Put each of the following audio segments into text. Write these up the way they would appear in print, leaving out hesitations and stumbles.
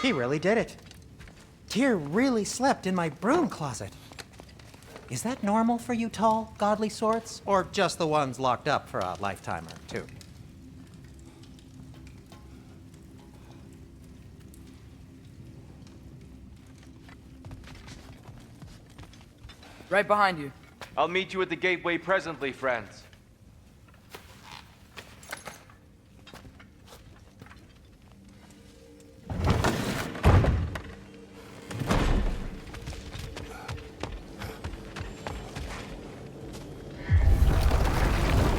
He really did it. Tyr really slept in my broom closet. Is that normal for you tall, godly swords? Or just the ones locked up for a lifetime or two? Right behind you. I'll meet you at the gateway presently, friends.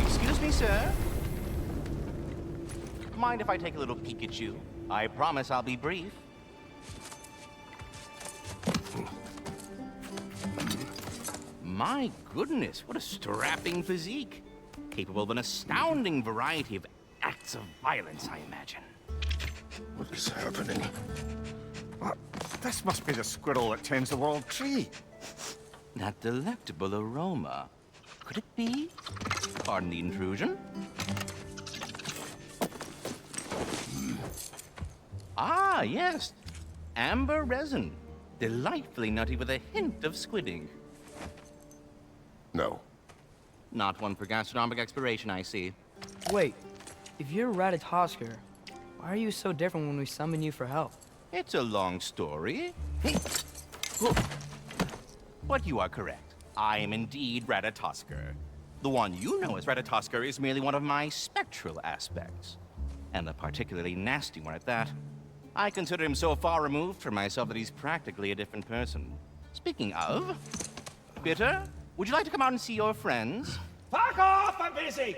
Excuse me, sir. Mind if I take a little peek at you? I promise I'll be brief. My goodness, what a strapping physique. Capable of an astounding variety of acts of violence, I imagine. What is happening? What? This must be the squirrel that tends the world tree. That delectable aroma. Could it be? Pardon the intrusion. Ah, yes. Amber resin. Delightfully nutty with a hint of squidding. No. Not one for gastronomic exploration, I see. Wait, if you're Ratatosker, why are you so different when we summon you for help? It's a long story. But you are correct. I am indeed Ratatosker. The one you know as Ratatosker is merely one of my spectral aspects. And a particularly nasty one at that. I consider him so far removed from myself that he's practically a different person. Speaking of, Bitter, would you like to come out and see your friends? Fuck off! I'm busy!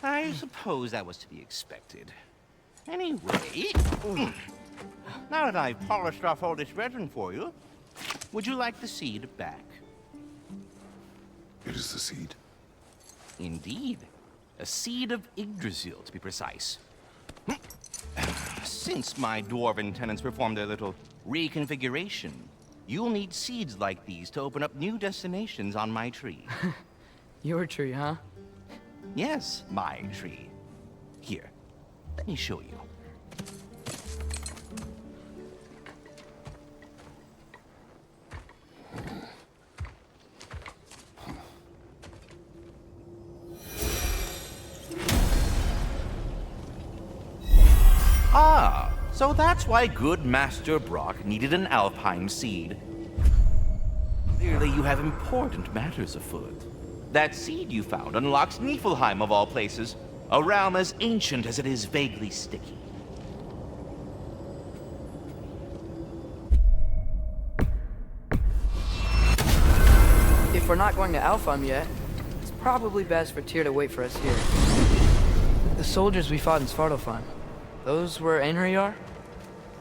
I suppose that was to be expected. Anyway, now that I've polished off all this resin for you, would you like the seed back? It is the seed. Indeed. A seed of Yggdrasil, to be precise. Since my dwarven tenants performed their little reconfiguration, you'll need seeds like these to open up new destinations on my tree. Your tree, huh? Yes, my tree. Here, let me show you. Ah, so that's why good Master Brock needed an Alfheim seed. Clearly you have important matters afoot. That seed you found unlocks Niflheim of all places, a realm as ancient as it is vaguely sticky. If we're not going to Alfheim yet, it's probably best for Tyr to wait for us here. The soldiers we fought in Svartalfheim, those were Einherjar?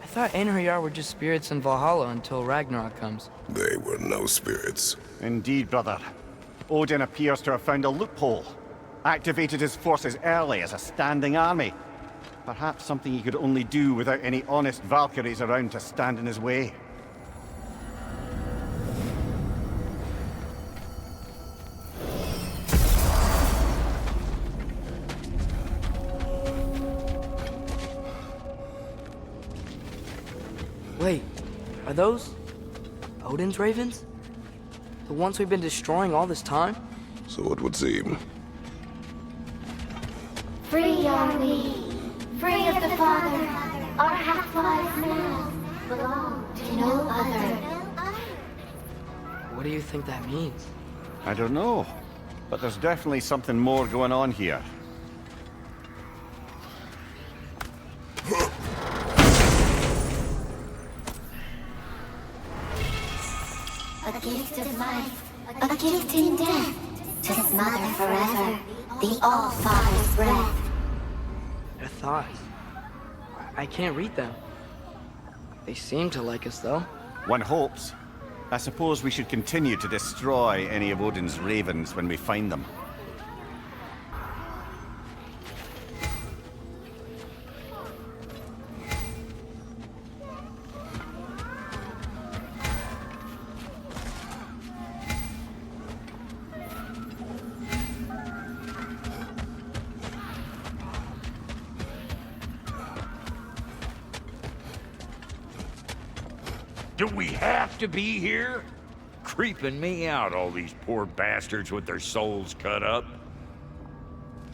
I thought Einherjar were just spirits in Valhalla until Ragnarok comes. They were no spirits. Indeed, brother. Odin appears to have found a loophole. Activated his forces early as a standing army. Perhaps something he could only do without any honest Valkyries around to stand in his way. Wait, are those Odin's ravens? The ones we've been destroying all this time? So it would seem. Free are we, free of the Father. Our half-lives now belong to no other. What do you think that means? I don't know, but there's definitely something more going on here. A gift of life, a gift in death, to smother forever the All-Father's breath. Their thoughts. I can't read them. They seem to like us, though. One hopes. I suppose we should continue to destroy any of Odin's ravens when we find them. Do we have to be here? Creeping me out, all these poor bastards with their souls cut up.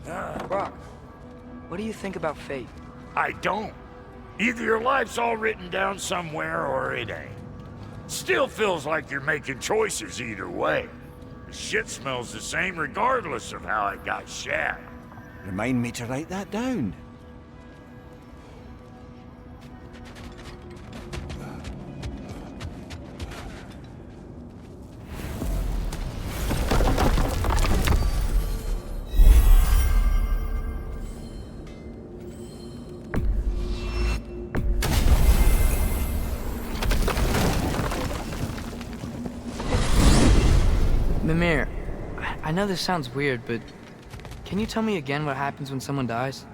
Brock, what do you think about fate? I don't. Either your life's all written down somewhere or it ain't. Still feels like you're making choices either way. The shit smells the same regardless of how it got shat. Remind me to write that down. Mimir, I know this sounds weird, but can you tell me again what happens when someone dies?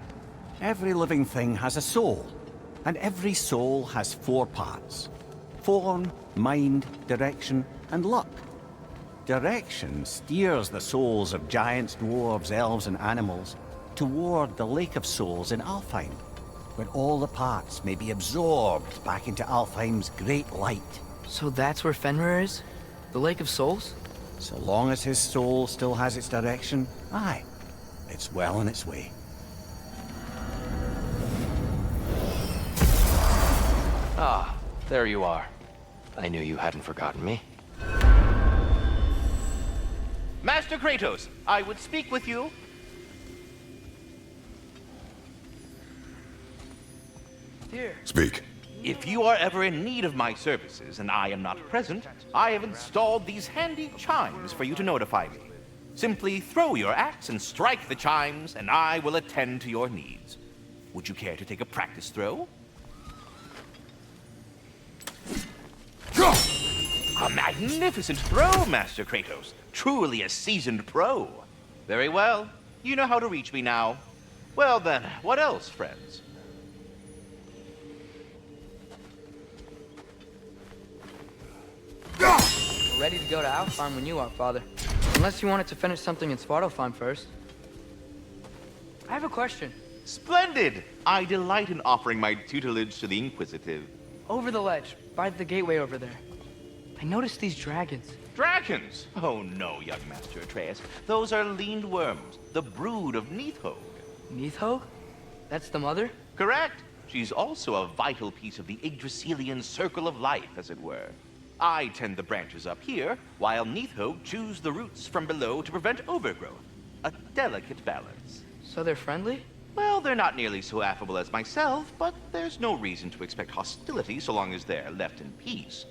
Every living thing has a soul, and every soul has 4 parts. Form, mind, direction, and luck. Direction steers the souls of giants, dwarves, elves, and animals toward the Lake of Souls in Alfheim, where all the parts may be absorbed back into Alfheim's great light. So that's where Fenrir is? The Lake of Souls? So long as his soul still has its direction, aye, it's well on its way. Ah, there you are. I knew you hadn't forgotten me. Master Kratos, I would speak with you. Here. Speak. If you are ever in need of my services and I am not present, I have installed these handy chimes for you to notify me. Simply throw your axe and strike the chimes, and I will attend to your needs. Would you care to take a practice throw? A magnificent throw, Master Kratos. Truly a seasoned pro. Very well. You know how to reach me now. Well then, what else, friends? We're ready to go to Alfheim when you are, Father. Unless you wanted to finish something in Svartalfheim first. I have a question. Splendid! I delight in offering my tutelage to the inquisitive. Over the ledge, by the gateway over there. I noticed these dragons. Dragons? Oh no, young Master Atreus. Those are leaned worms, the brood of Nidhogg. Nidhogg? That's the mother? Correct. She's also a vital piece of the Yggdrasilian circle of life, as it were. I tend the branches up here, while Nidhogg chews the roots from below to prevent overgrowth. A delicate balance. So they're friendly? Well, they're not nearly so affable as myself, but there's no reason to expect hostility so long as they're left in peace.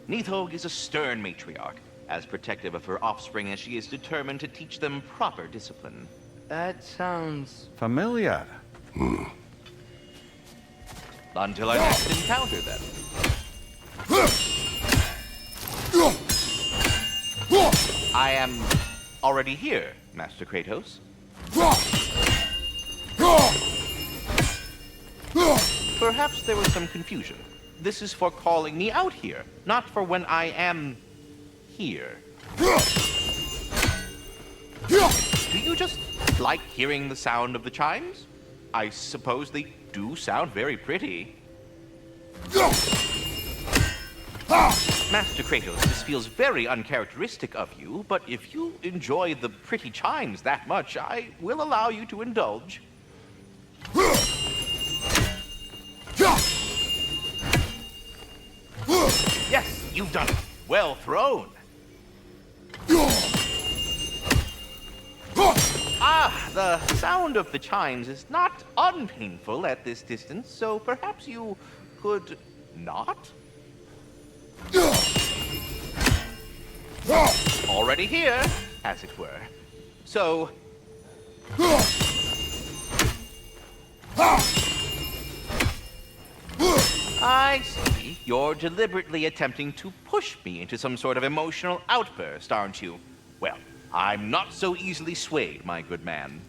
Nidhogg is a stern matriarch, as protective of her offspring as she is determined to teach them proper discipline. That sounds... Familiar. Until our next encounter, then. I am already here, Master Kratos. Perhaps there was some confusion. This is for calling me out here, not for when I am here. Do you just like hearing the sound of the chimes? I suppose they do sound very pretty. Master Kratos, this feels very uncharacteristic of you, but if you enjoy the pretty chimes that much, I will allow you to indulge. Yes, you've done it. Well thrown. Ah, the sound of the chimes is not unpainful at this distance, so perhaps you could not? Already here, as it were. So... I see. You're deliberately attempting to push me into some sort of emotional outburst, aren't you? Well, I'm not so easily swayed, my good man.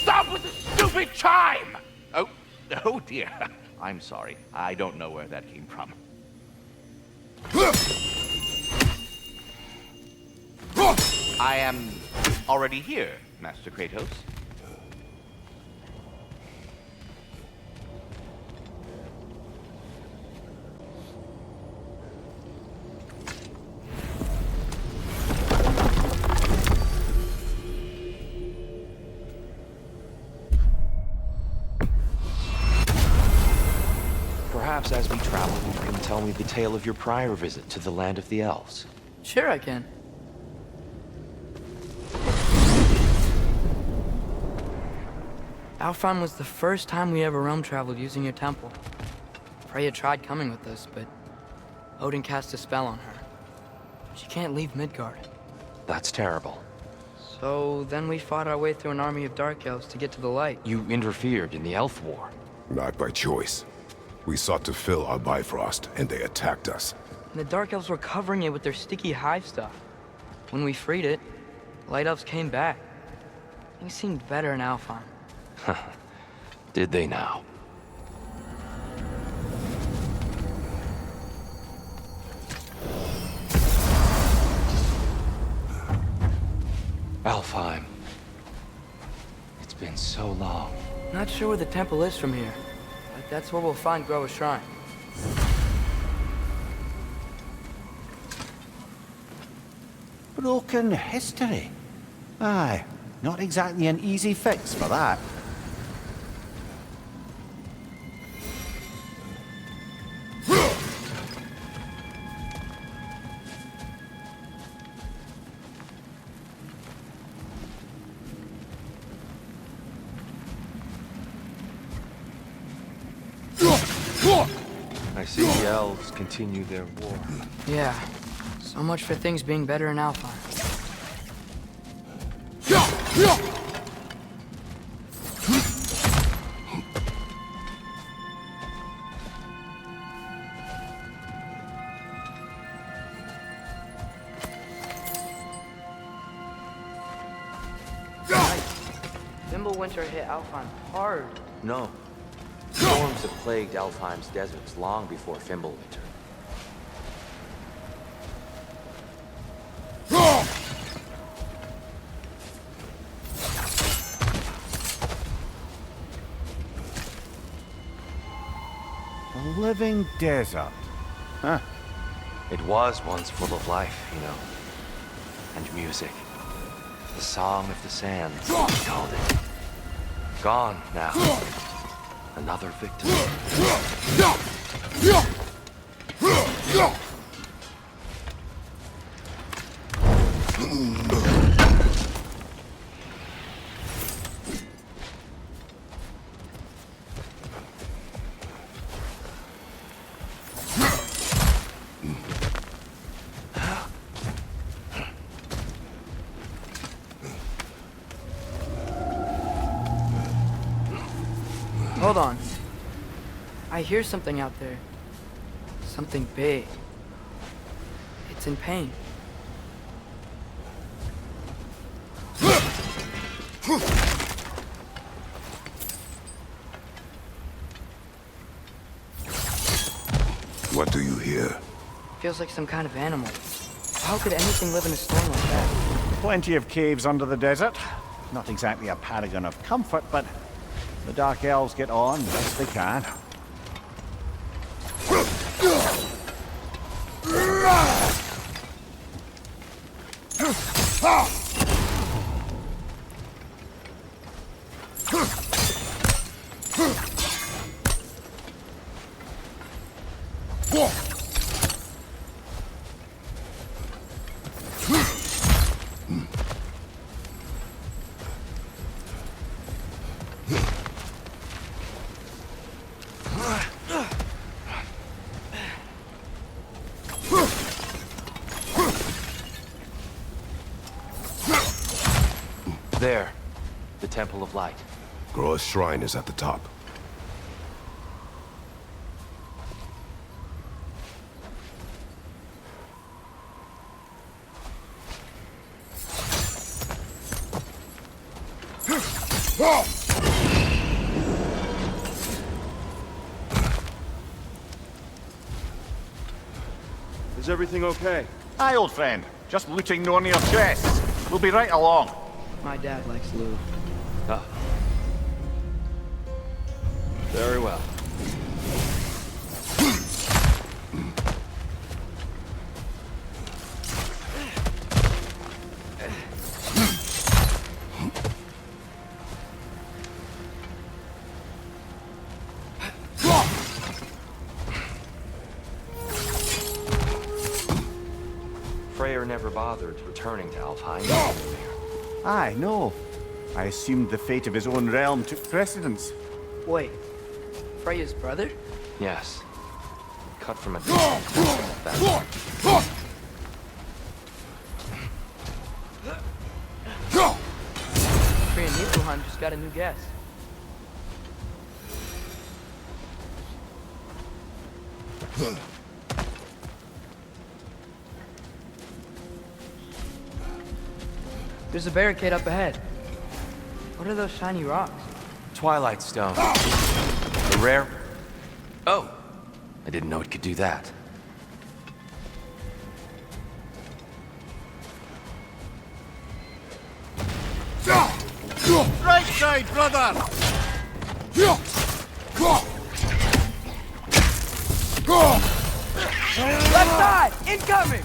Stop with the stupid chime! Oh dear. I'm sorry. I don't know where that came from. I am already here, Master Kratos. Perhaps as we travel, you can tell me the tale of your prior visit to the land of the elves. Sure I can. Alfheim was the first time we ever realm traveled using your temple. Freya tried coming with us, but Odin cast a spell on her. She can't leave Midgard. That's terrible. So then we fought our way through an army of dark elves to get to the light. You interfered in the Elf War. Not by choice. We sought to fill our Bifrost, and they attacked us. And the dark elves were covering it with their sticky hive stuff. When we freed it, the light elves came back. Things seemed better in Alfheim. Did they now? Alfheim. It's been so long. Not sure where the temple is from here, but that's where we'll find Groa's shrine. Broken history. Aye, not exactly an easy fix for that. I see the elves continue their war. Yeah, so much for things being better in Alfheim. Winter hit Alfheim hard. No. Storms have plagued Alfheim's deserts long before Fimbulwinter. A living desert. Huh. It was once full of life, you know. And music. The Song of the Sands, we called it. Gone now. Another victim. Hold on. I hear something out there. Something big. It's in pain. What do you hear? Feels like some kind of animal. How could anything live in a storm like that? Plenty of caves under the desert. Not exactly a paragon of comfort, but the Dark Elves get on best they can. There. The Temple of Light. Groa's shrine is at the top. Is everything okay? Aye, old friend. Just looting Nornir's chests. We'll be right along. My dad likes Lou. Ah. Very well. never bothered returning to Alfheim. Aye, no. I assumed the fate of his own realm took precedence. Wait, Freya's brother? Yes. Cut from a different cloth, Freya and Niflheim just got a new guest. There's a barricade up ahead. What are those shiny rocks? Twilight Stone. A rare... Oh! I didn't know it could do that. Right side, brother! Left side! Incoming!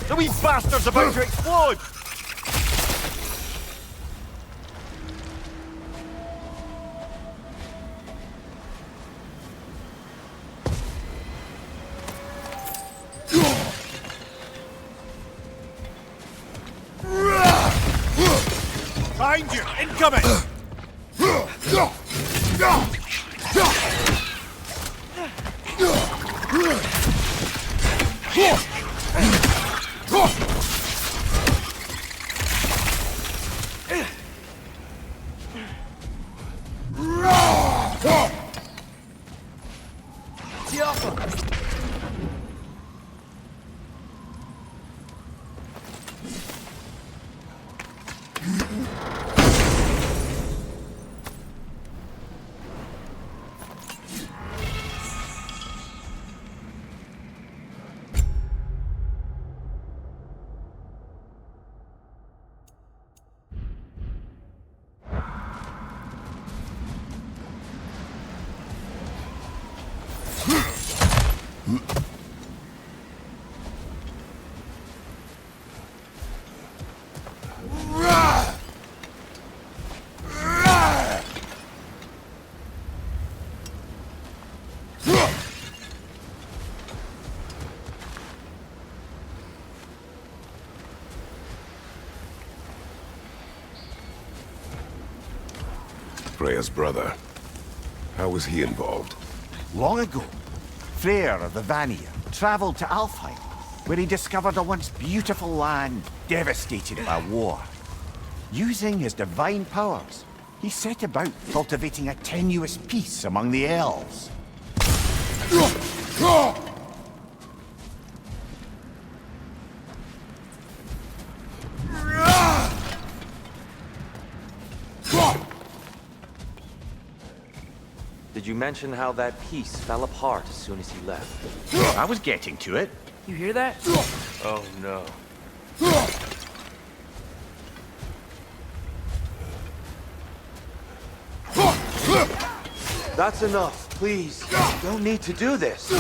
The wee bastard's about to explode! Behind you! Incoming! Freya's brother. How was he involved? Long ago, Freyr of the Vanir traveled to Alfheim, where he discovered a once beautiful land devastated by war. Using his divine powers, he set about cultivating a tenuous peace among the elves. Did you mention how that piece fell apart as soon as he left? I was getting to it. You hear that? Oh no. That's enough, please. You don't need to do this. We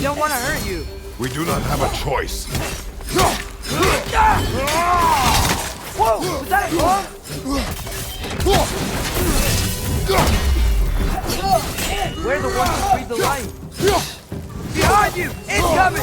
don't want to hurt you. We do not have a choice. Whoa! Was that a bomb? We're the ones who breathe the light. Behind you! Incoming!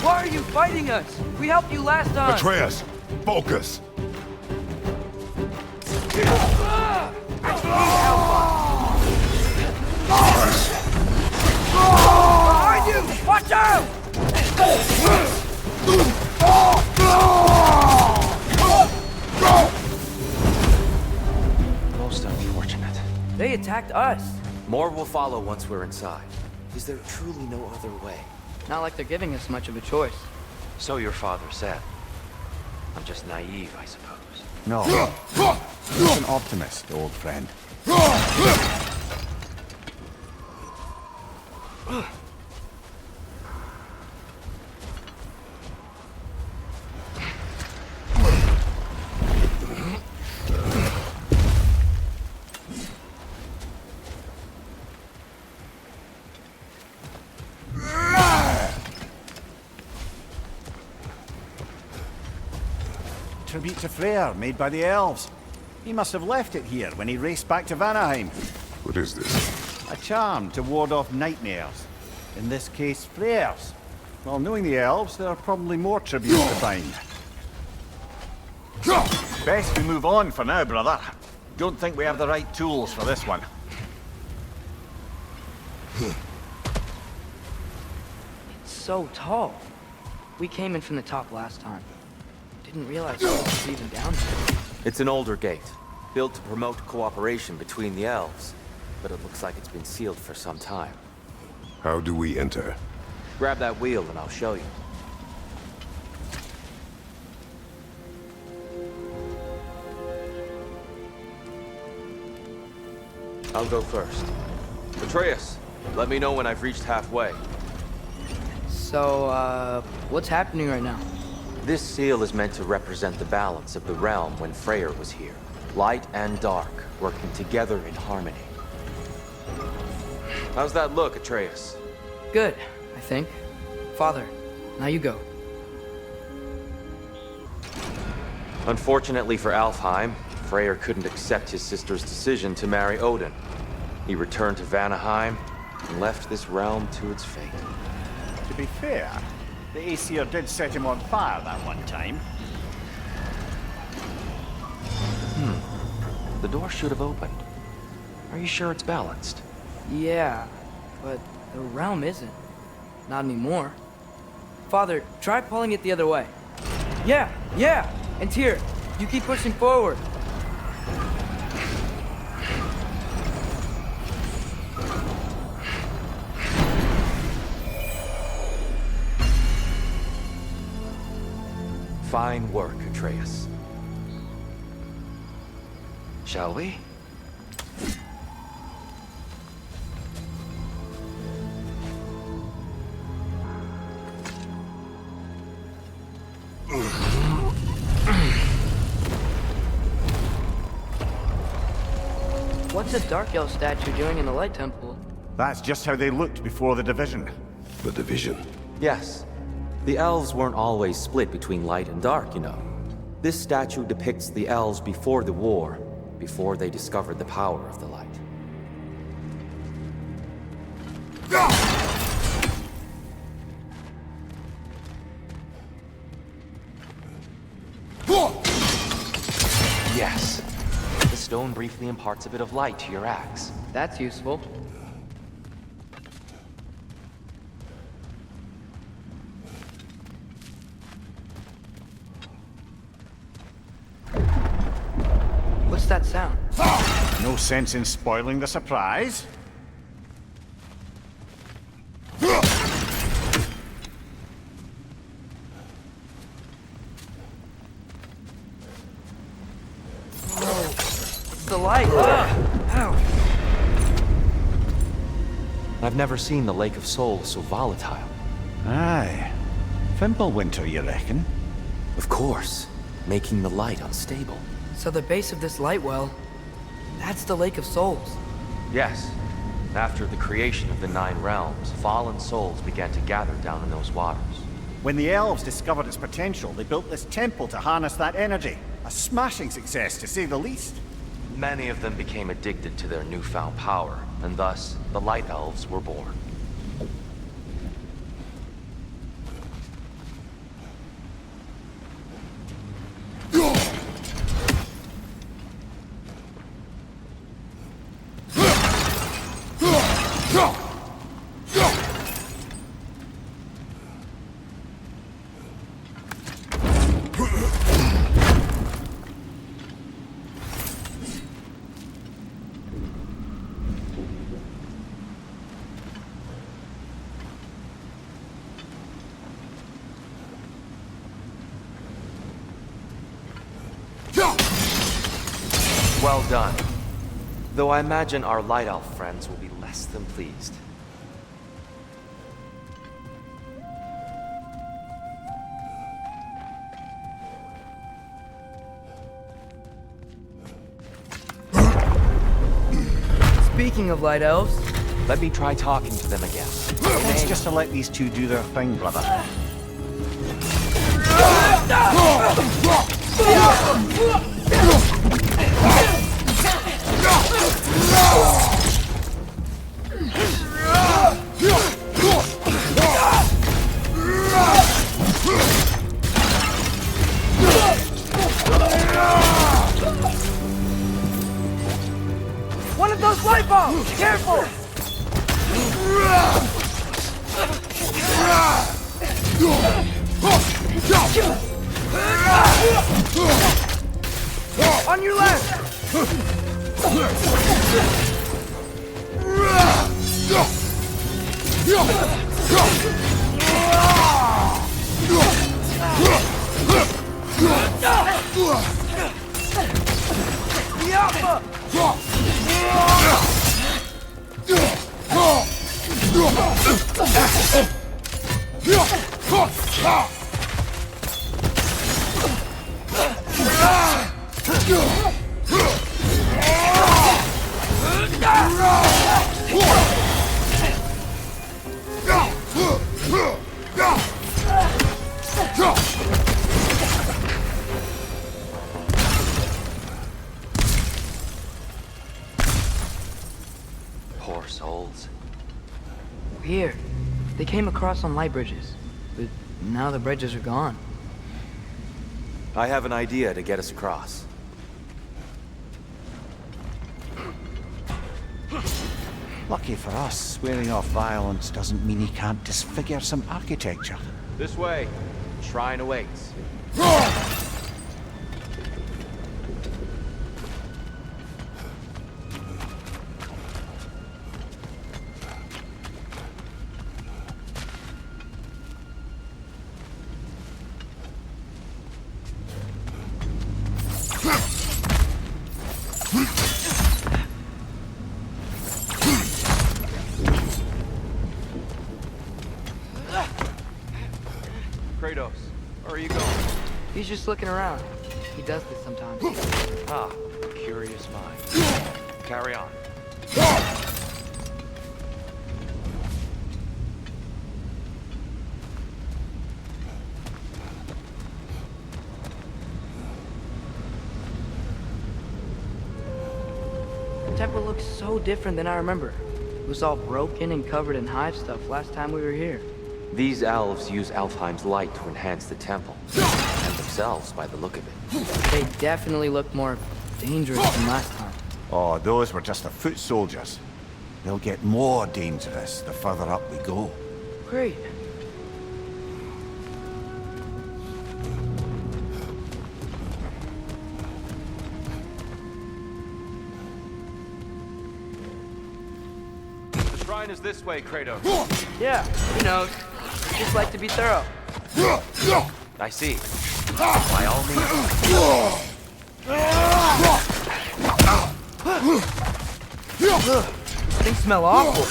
Why are you fighting us? We helped you last time. Atreus, focus. Behind you! Watch out! Most unfortunate. They attacked us. More will follow once we're inside. Is there truly no other way? Not like they're giving us much of a choice. So your father said. I'm just naive, I suppose. No. You're an optimist, old friend. tribute to Freyr made by the elves. He must have left it here when he raced back to Vanaheim. What is this? A charm to ward off nightmares. In this case, Freyr's. Well, knowing the elves, there are probably more tributes to find. Best we move on for now, brother. Don't think we have the right tools for this one. It's so tall. We came in from the top last time. Didn't realize it was even down there. It's an older gate, built to promote cooperation between the elves, but it looks like it's been sealed for some time. How do we enter? Grab that wheel and I'll show you. I'll go first. Atreus, let me know when I've reached halfway. So, what's happening right now? This seal is meant to represent the balance of the realm when Freyr was here. Light and dark, working together in harmony. How's that look, Atreus? Good, I think. Father, now you go. Unfortunately for Alfheim, Freyr couldn't accept his sister's decision to marry Odin. He returned to Vanaheim and left this realm to its fate. To be fair, the Aesir did set him on fire that one time. The door should have opened. Are you sure it's balanced? Yeah, but the realm isn't. Not anymore. Father, try pulling it the other way. Yeah! And Tyr, you keep pushing forward. Fine work, Atreus. Shall we? What's a Dark Elf statue doing in the Light Temple? That's just how they looked before the division. The division. Yes. The elves weren't always split between light and dark, you know. This statue depicts the elves before the war, before they discovered the power of the light. Yes. The stone briefly imparts a bit of light to your axe. That's useful. What's that sound? No sense in spoiling the surprise. It's the light! Ow! I've never seen the Lake of Souls so volatile. Aye. Fimbulwinter, you reckon? Of course, making the light unstable. So the base of this light well, that's the Lake of Souls. Yes. After the creation of the Nine Realms, fallen souls began to gather down in those waters. When the elves discovered its potential, they built this temple to harness that energy. A smashing success, to say the least. Many of them became addicted to their newfound power, and thus, the Light Elves were born. Well done. Though I imagine our Light Elf friends will be less than pleased. Speaking of Light Elves, Let me try talking to them again. It's just to let these two do their thing, brother. One of those light bulbs! Careful! On your left! The Alpha! Poor souls. Here. They came across on light bridges. But now the bridges are gone. I have an idea to get us across. Lucky for us, swearing off violence doesn't mean he can't disfigure some architecture. This way. Shrine awaits. Kratos, where are you going? He's just looking around. He does this sometimes. Ah, curious mind. Carry on. The temple looks so different than I remember. It was all broken and covered in hive stuff last time we were here. These elves use Alfheim's light to enhance the temple. And themselves, by the look of it. They definitely look more dangerous than last time. Oh, those were just the foot soldiers. They'll get more dangerous the further up we go. Great. The shrine is this way, Kratos. Yeah, who knows? Just like to be thorough. I see. By all means. Things smell awful.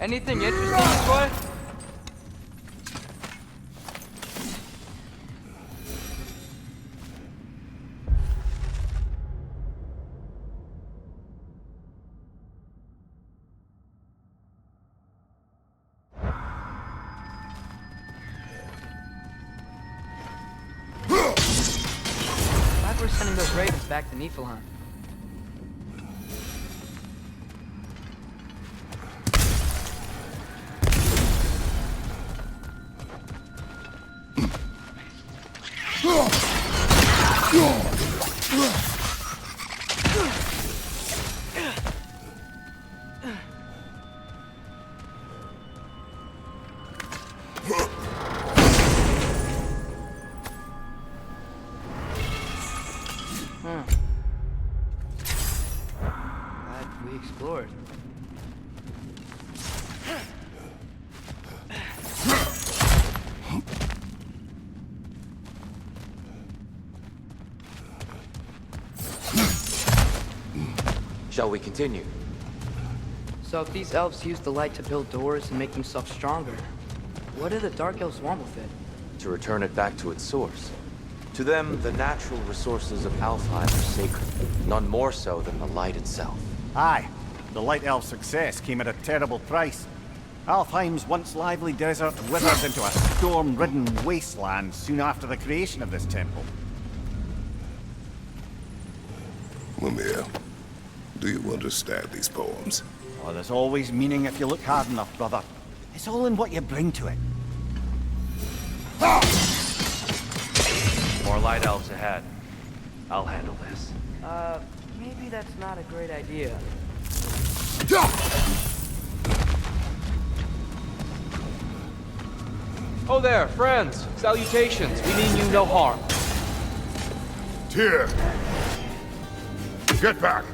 Anything interesting, boy? Glad we're sending those ravens back to Niflheim. Glad we explored. Shall we continue? So if these elves use the light to build doors and make themselves stronger, what do the Dark Elves want with it? to return it back to its source. To them, the natural resources of Alfheim are sacred, none more so than the light itself. Aye, the Light Elf's success came at a terrible price. Alfheim's once lively desert withered into a storm-ridden wasteland soon after the creation of this temple. Mimir, do you understand these poems? Oh, there's always meaning if you look hard enough, brother. It's all in what you bring to it. More light elves ahead. I'll handle this. Maybe that's not a great idea. Oh there, friends. Salutations. We mean you no harm. Tyr! Get back!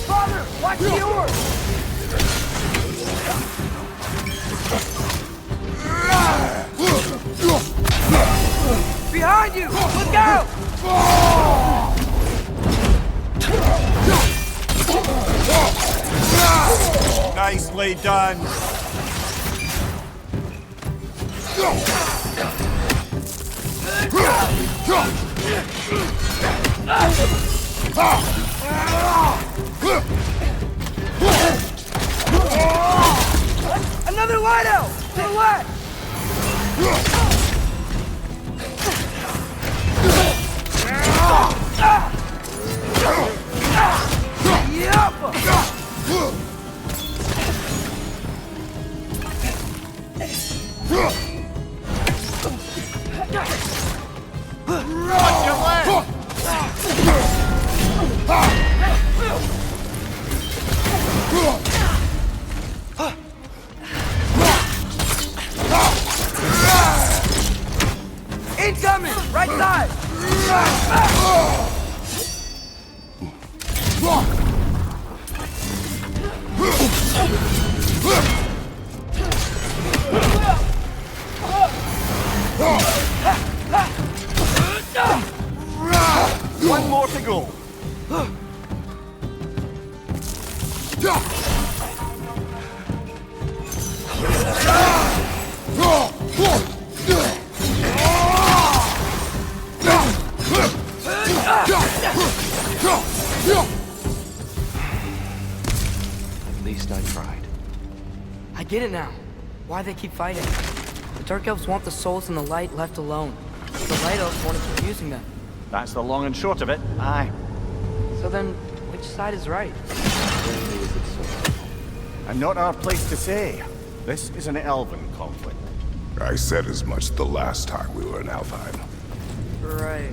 Father, watch the orb! Behind you! Look out! Nicely done! Another light elf! To the left! Incoming! Right side! One more to go. At least I tried. I get it now. Why they keep fighting. The Dark Elves want the souls in the light left alone. The Light Elves want to keep using them. That's the long and short of it. Aye. So then, which side is right? Rarely is it so. And not our place to say. This is an elven conflict. I said as much the last time we were in Alfheim. Right.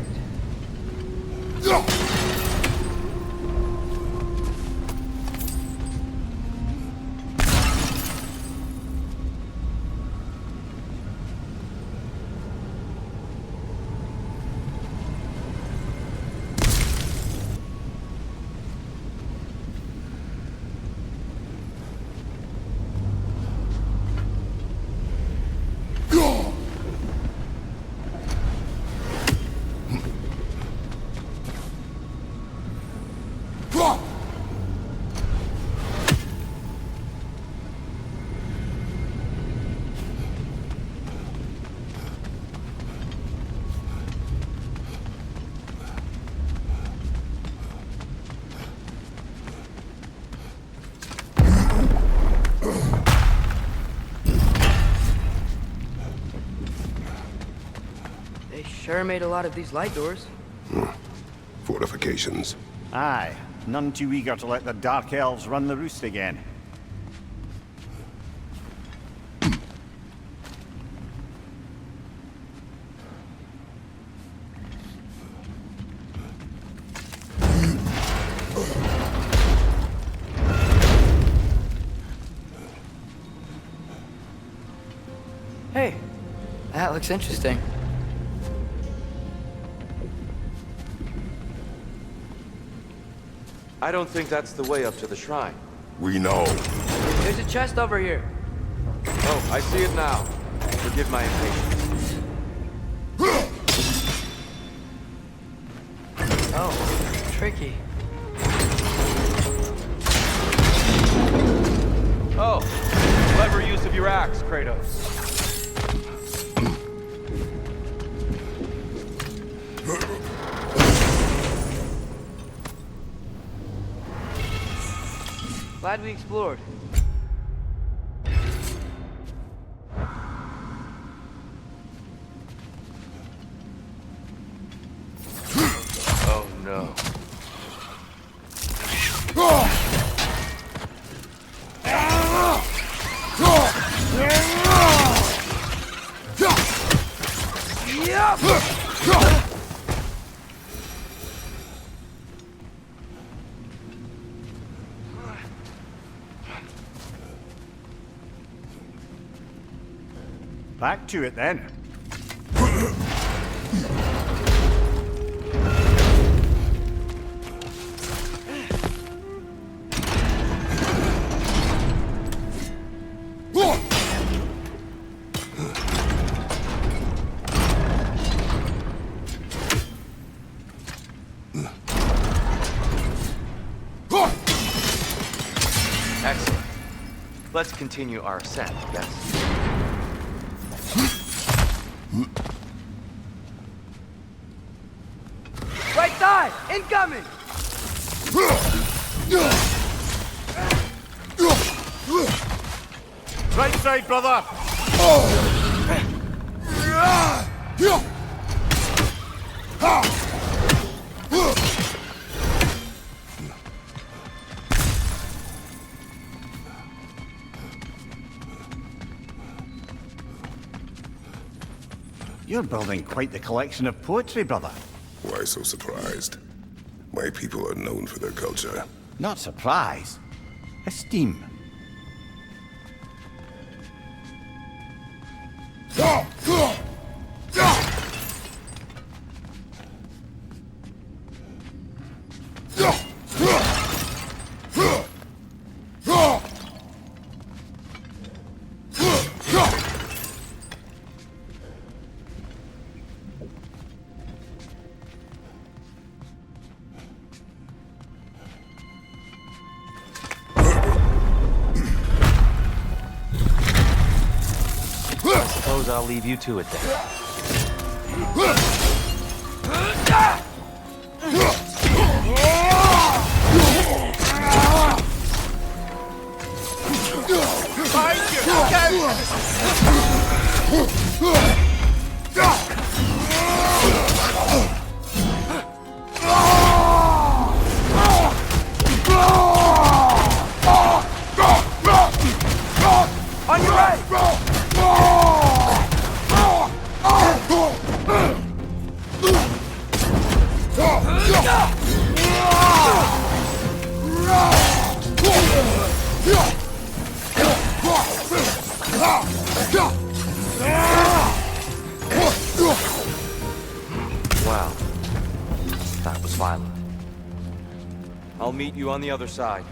They sure made a lot of these light doors. Fortifications. Aye. None too eager to let the Dark Elves run the roost again. Hey, that looks interesting. I don't think that's the way up to the shrine. We know. There's a chest over here. Oh, I see it now. Forgive my impatience. Oh, tricky. use of your axe, Kratos. Glad we explored. Oh no. Back to it then. Excellent. Let's continue our ascent, yes? Right side! Incoming! Right side, brother! You're building quite the collection of poetry, brother. Why so surprised? My people are known for their culture. Not surprise. Esteem. Suppose I'll leave you to it then. On your right! Wow. That was violent. I'll meet you on the other side.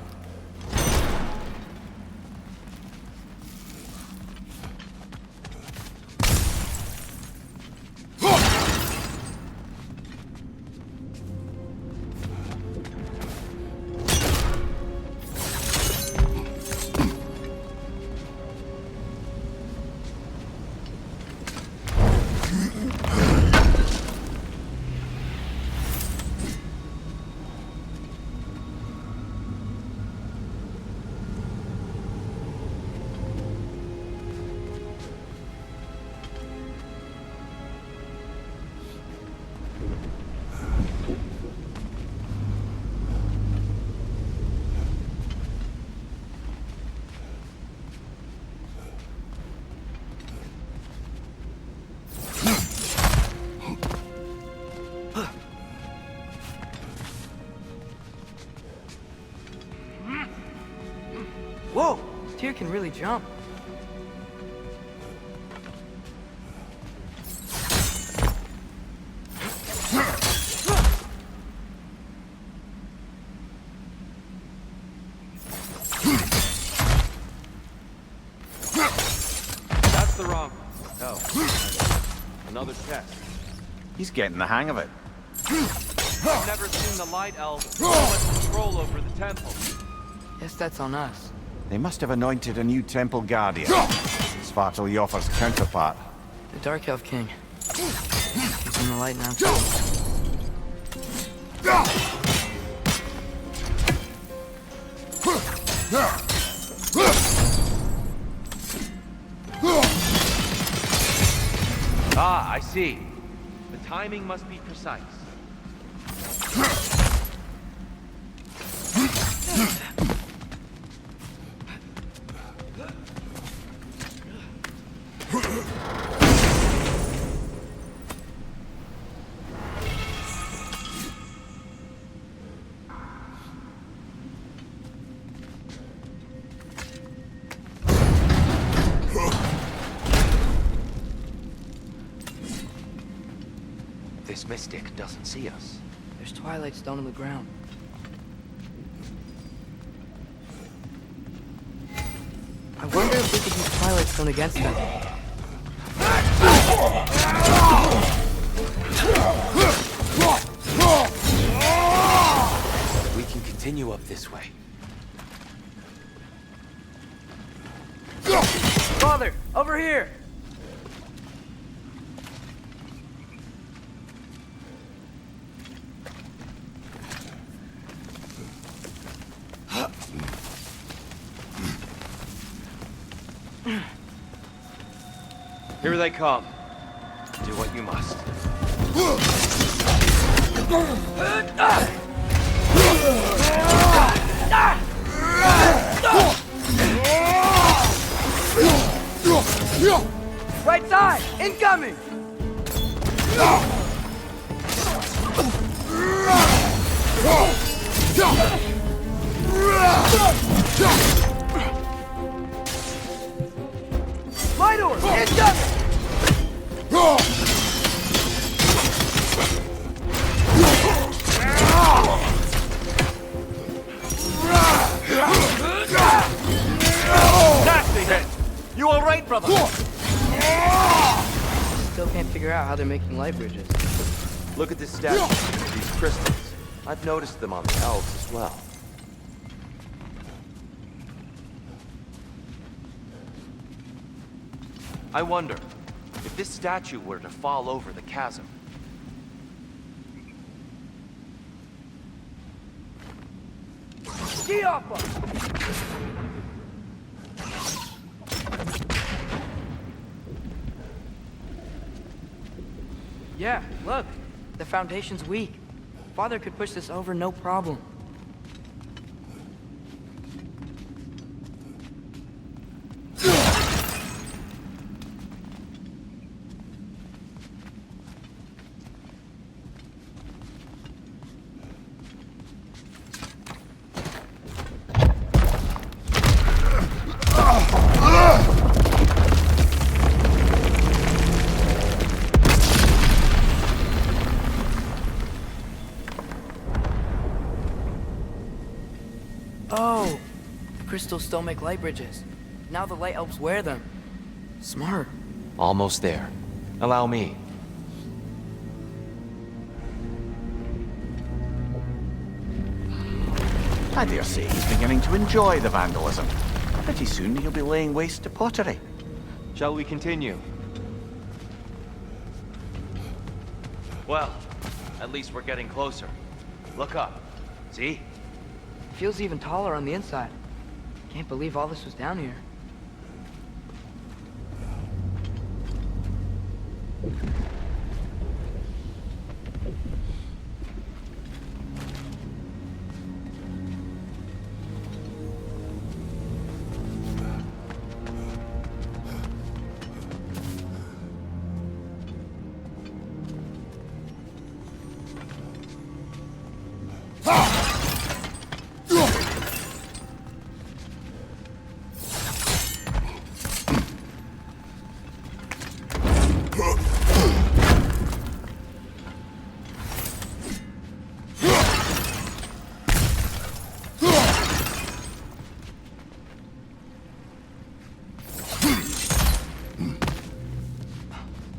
Whoa! Tyr can really jump. That's the wrong. No. Another chest. He's getting the hang of it. I've never seen the Light Elves with so much control over the temple. Guess that's on us. They must have anointed a new temple guardian. Svartalf's counterpart. The Dark Elf King. He's in the light now, too. Ah, I see. The timing must be precise. This mystic doesn't see us. There's Twilight Stone on the ground. I wonder if we could use Twilight Stone against them. We can continue up this way. Father, over here! Here they come. Do what you must. Right side! Incoming! My door! Incoming! Nasty hit! You all right, brother? Still can't figure out how they're making light bridges. Look at this statue. These crystals. I've noticed them on the elves as well. I wonder, if this statue were to fall over the chasm, Ski off us! Yeah, look. The foundation's weak. Father could push this over no problem. Oh! Crystals still make light bridges. Now the light elves wear them. Smart. almost there. Allow me. I dare say he's beginning to enjoy the vandalism. Pretty soon he'll be laying waste to pottery. Shall we continue? Well, at least we're getting closer. Look up. See? Feels even taller on the inside. Can't believe all this was down here.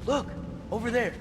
Look! Over there!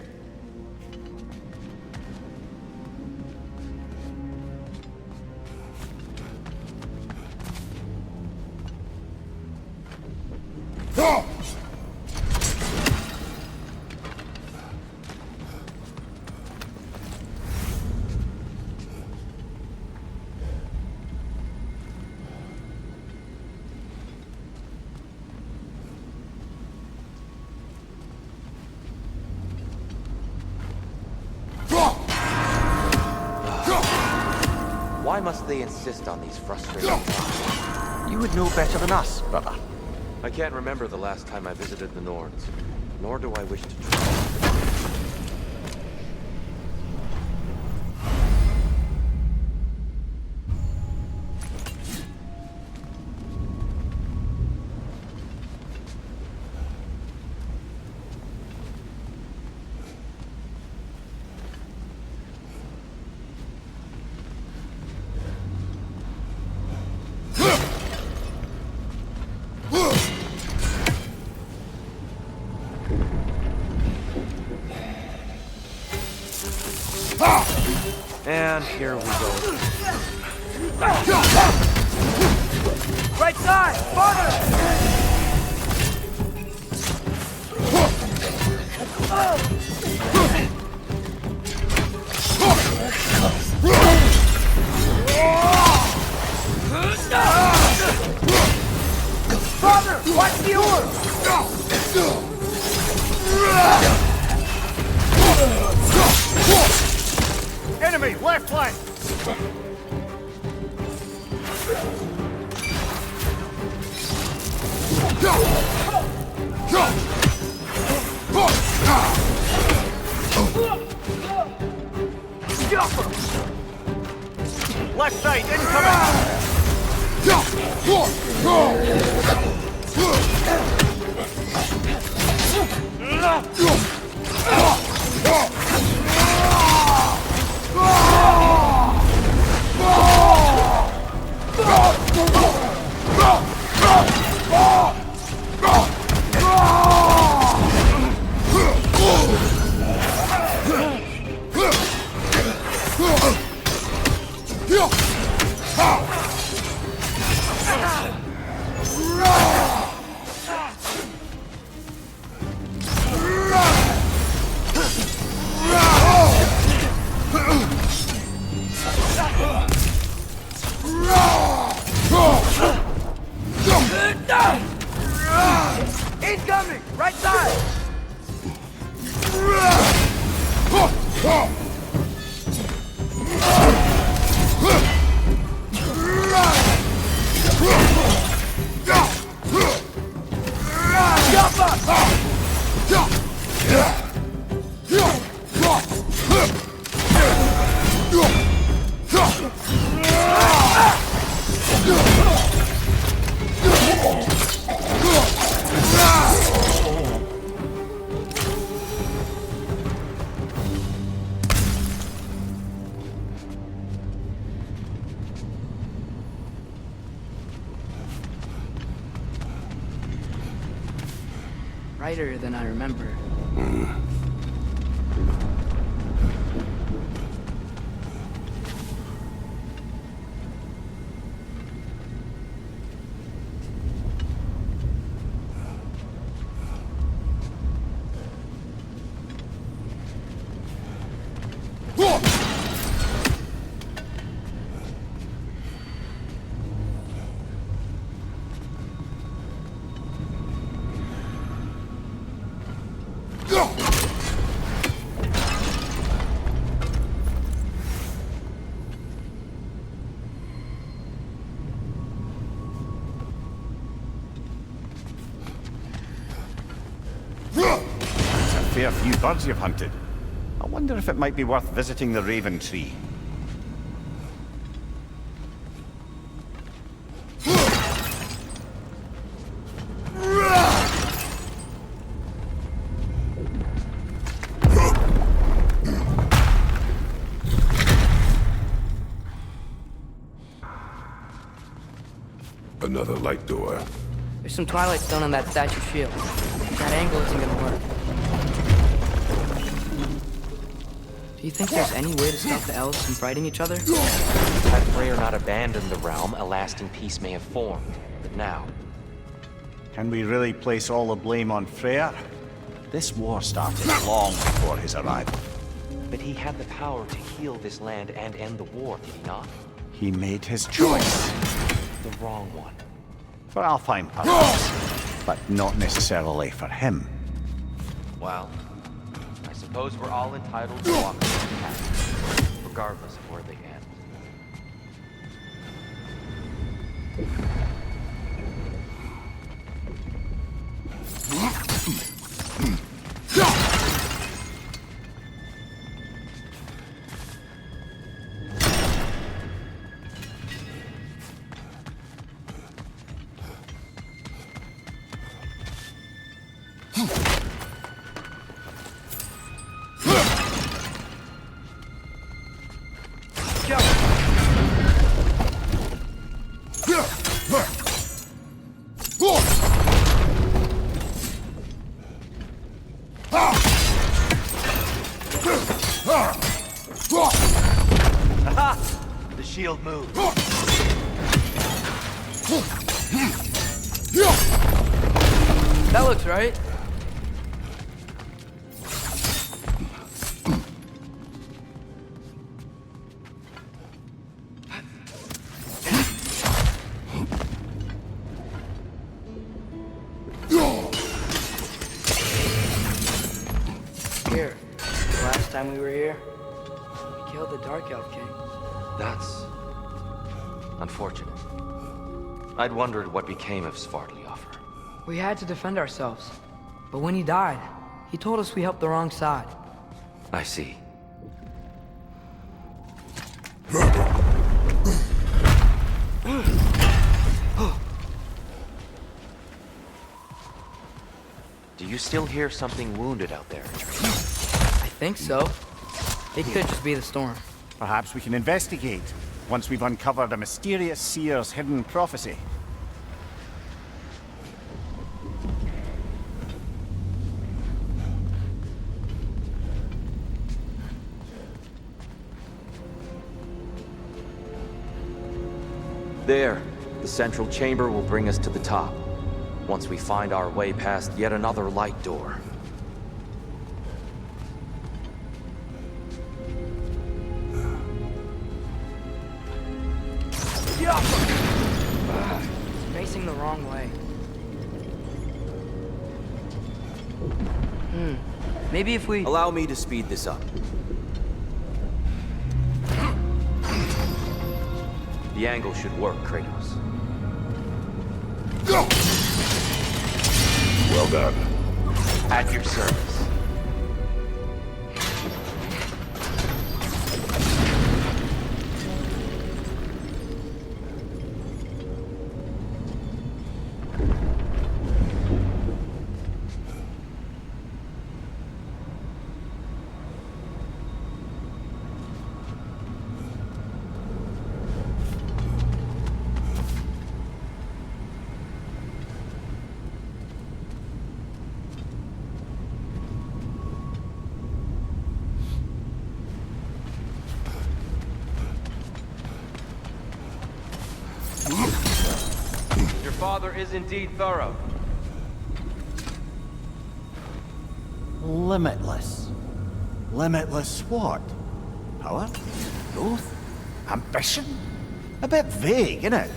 Why must they insist on these frustrating trials? You would know better than us, brother. I can't remember the last time I visited the Nords, nor do I wish to try. And here we go. Right side! Farther! Father, watch the orb! Enemy, left flank! Left side, incoming! Incoming! Right side! Jump up! Brighter than I remember. Fair few birds you've hunted. I wonder if it might be worth visiting the Raven Tree. Another light door. There's some Twilight Stone on that statue shield. That angle isn't gonna work. Do you think there's any way to stop the elves from fighting each other? Had Freyr not abandoned the realm, a lasting peace may have formed. But now, Can we really place all the blame on Freyr? This war started long before his arrival. But he had the power to heal this land and end the war, did he not? He made his choice. The wrong one. For Alfheim, perhaps. But not necessarily for him. Well, I suppose we're all entitled to walk this path, regardless of where they end. The shield moved. That looks right. Here, the last time we were here, we killed the Dark Elf King. That's unfortunate. I'd wondered what became of Svartalfheim. We had to defend ourselves. But when he died, he told us we helped the wrong side. I see. Do you still hear something wounded out there, Atreus? I think so. It could just be the storm. Perhaps we can investigate, once we've uncovered a mysterious seer's hidden prophecy. There. The central chamber will bring us to the top. Once we find our way past yet another light door. It's facing the wrong way. Maybe if we... Allow me to speed this up. The angle should work, Kratos. Well done. At your service. Your father is indeed thorough. Limitless. Limitless what? Power? Growth? Ambition? A bit vague, innit?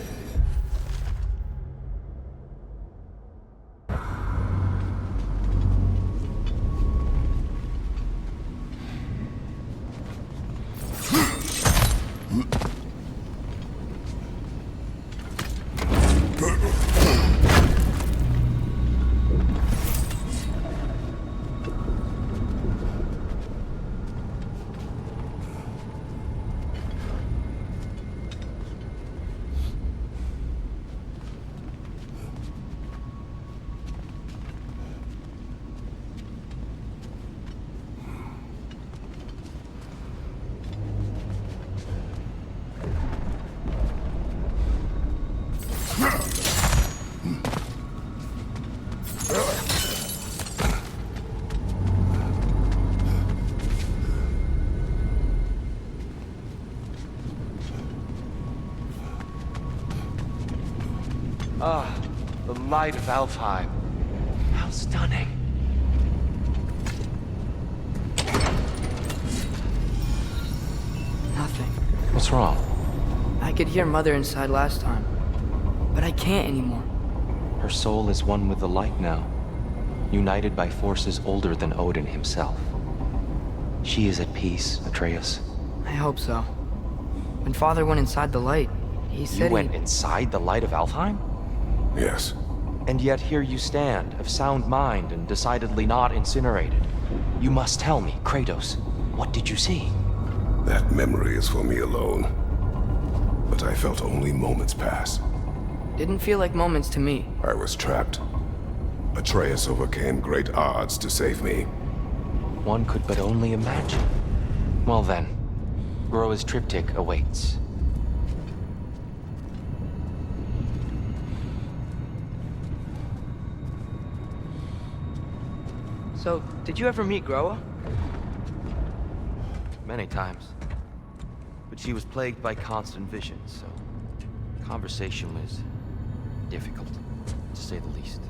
The light of Alfheim. How stunning. Nothing. What's wrong? I could hear Mother inside last time, but I can't anymore. Her soul is one with the light now, united by forces older than Odin himself. She is at peace, Atreus. I hope so. When Father went inside the light, he said You went inside the light of Alfheim? Yes. And yet here you stand, of sound mind and decidedly not incinerated. You must tell me, Kratos, what did you see? That memory is for me alone. But I felt only moments pass. Didn't feel like moments to me. I was trapped. Atreus overcame great odds to save me. One could but only imagine. Well then, Groa's triptych awaits. So, did you ever meet Groa? Many times. But she was plagued by constant visions, so conversation was difficult, to say the least.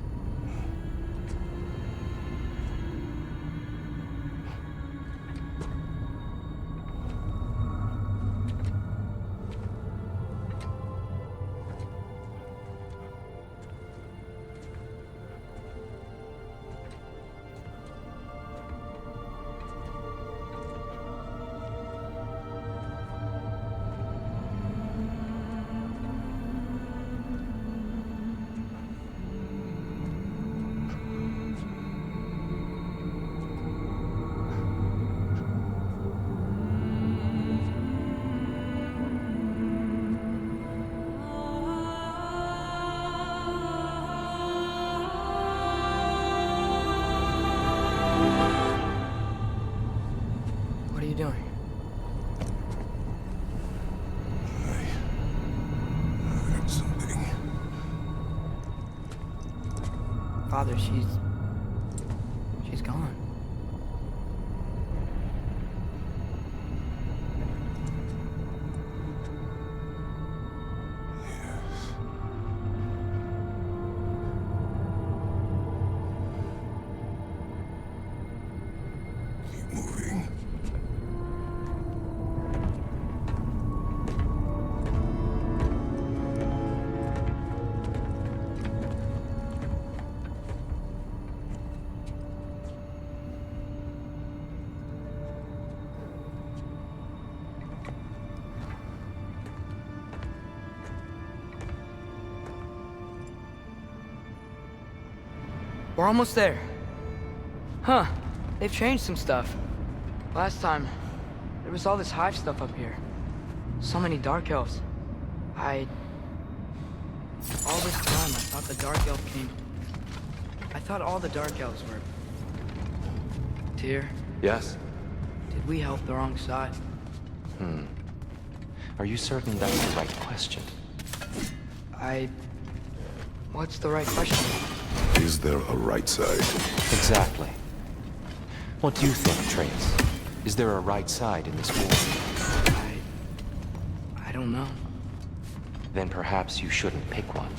What are you doing? I heard something. Father, she's gone. Keep moving. We're almost there. Huh. They've changed some stuff. Last time, there was all this hive stuff up here. So many Dark Elves. All this time, I thought the Dark Elf came... I thought all the Dark Elves were... Tyr, Yes? did we help the wrong side? Are you certain that's the right question? What's the right question? Is there a right side? Exactly. What do you think, Atreus? Is there a right side in this war? I don't know. Then perhaps you shouldn't pick one.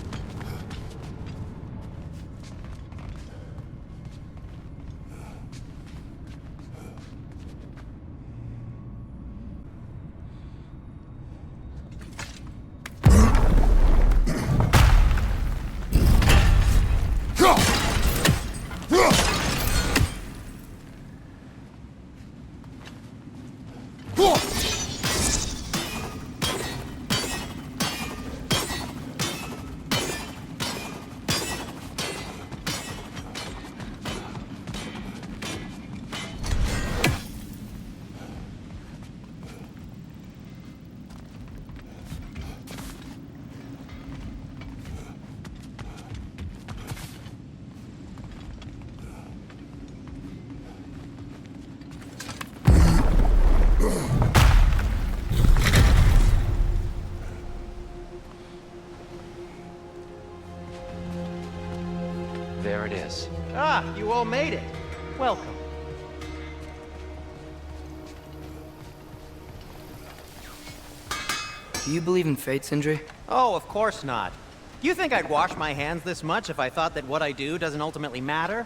There it is. Ah, you all made it. Welcome. Do you believe in fate, Sindri? Oh, of course not. You think I'd wash my hands this much if I thought that what I do doesn't ultimately matter?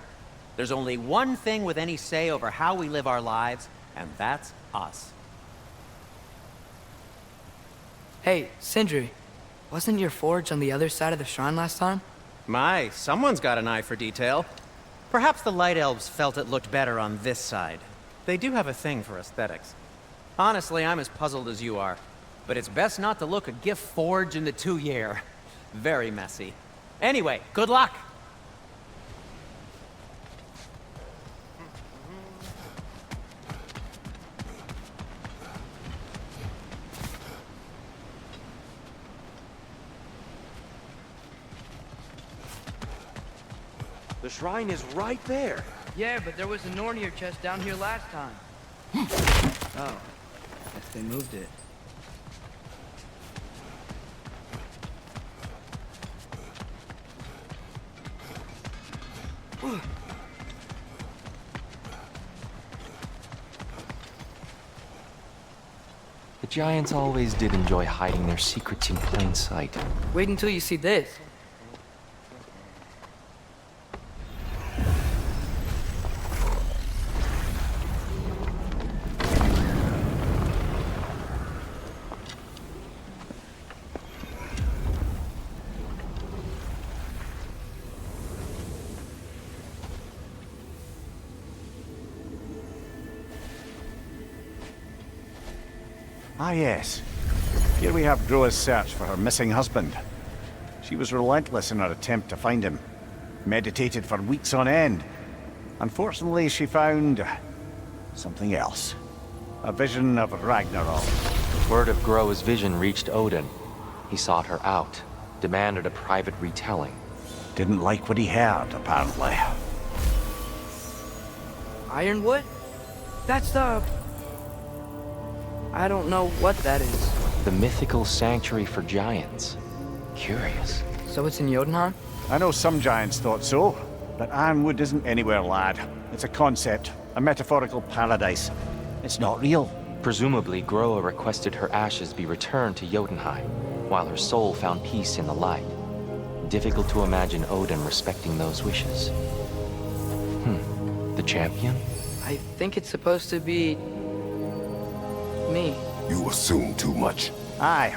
There's only one thing with any say over how we live our lives, and that's us. Hey, Sindri, wasn't your forge on the other side of the shrine last time? My, someone's got an eye for detail. Perhaps the Light Elves felt it looked better on this side. They do have a thing for aesthetics. Honestly, I'm as puzzled as you are. But it's best not to look a gift forge in the 2-year. Very messy. Anyway, good luck! The shrine is right there. Yeah, but there was a Nornir chest down here last time. Oh, guess they moved it. The giants always did enjoy hiding their secrets in plain sight. Wait until you see this. Ah, yes. Here we have Groa's search for her missing husband. She was relentless in her attempt to find him. Meditated for weeks on end. Unfortunately, she found something else. A vision of Ragnarok. Word of Groa's vision reached Odin. He sought her out, demanded a private retelling. Didn't like what he heard, apparently. Ironwood? That's the... I don't know what that is. The mythical sanctuary for giants. Curious. So it's in Jotunheim? I know some giants thought so, but Ironwood isn't anywhere, lad. It's a concept, a metaphorical paradise. It's not real. Presumably, Groa requested her ashes be returned to Jotunheim, while her soul found peace in the light. Difficult to imagine Odin respecting those wishes. The champion? I think it's supposed to be... me. You assume too much. Aye.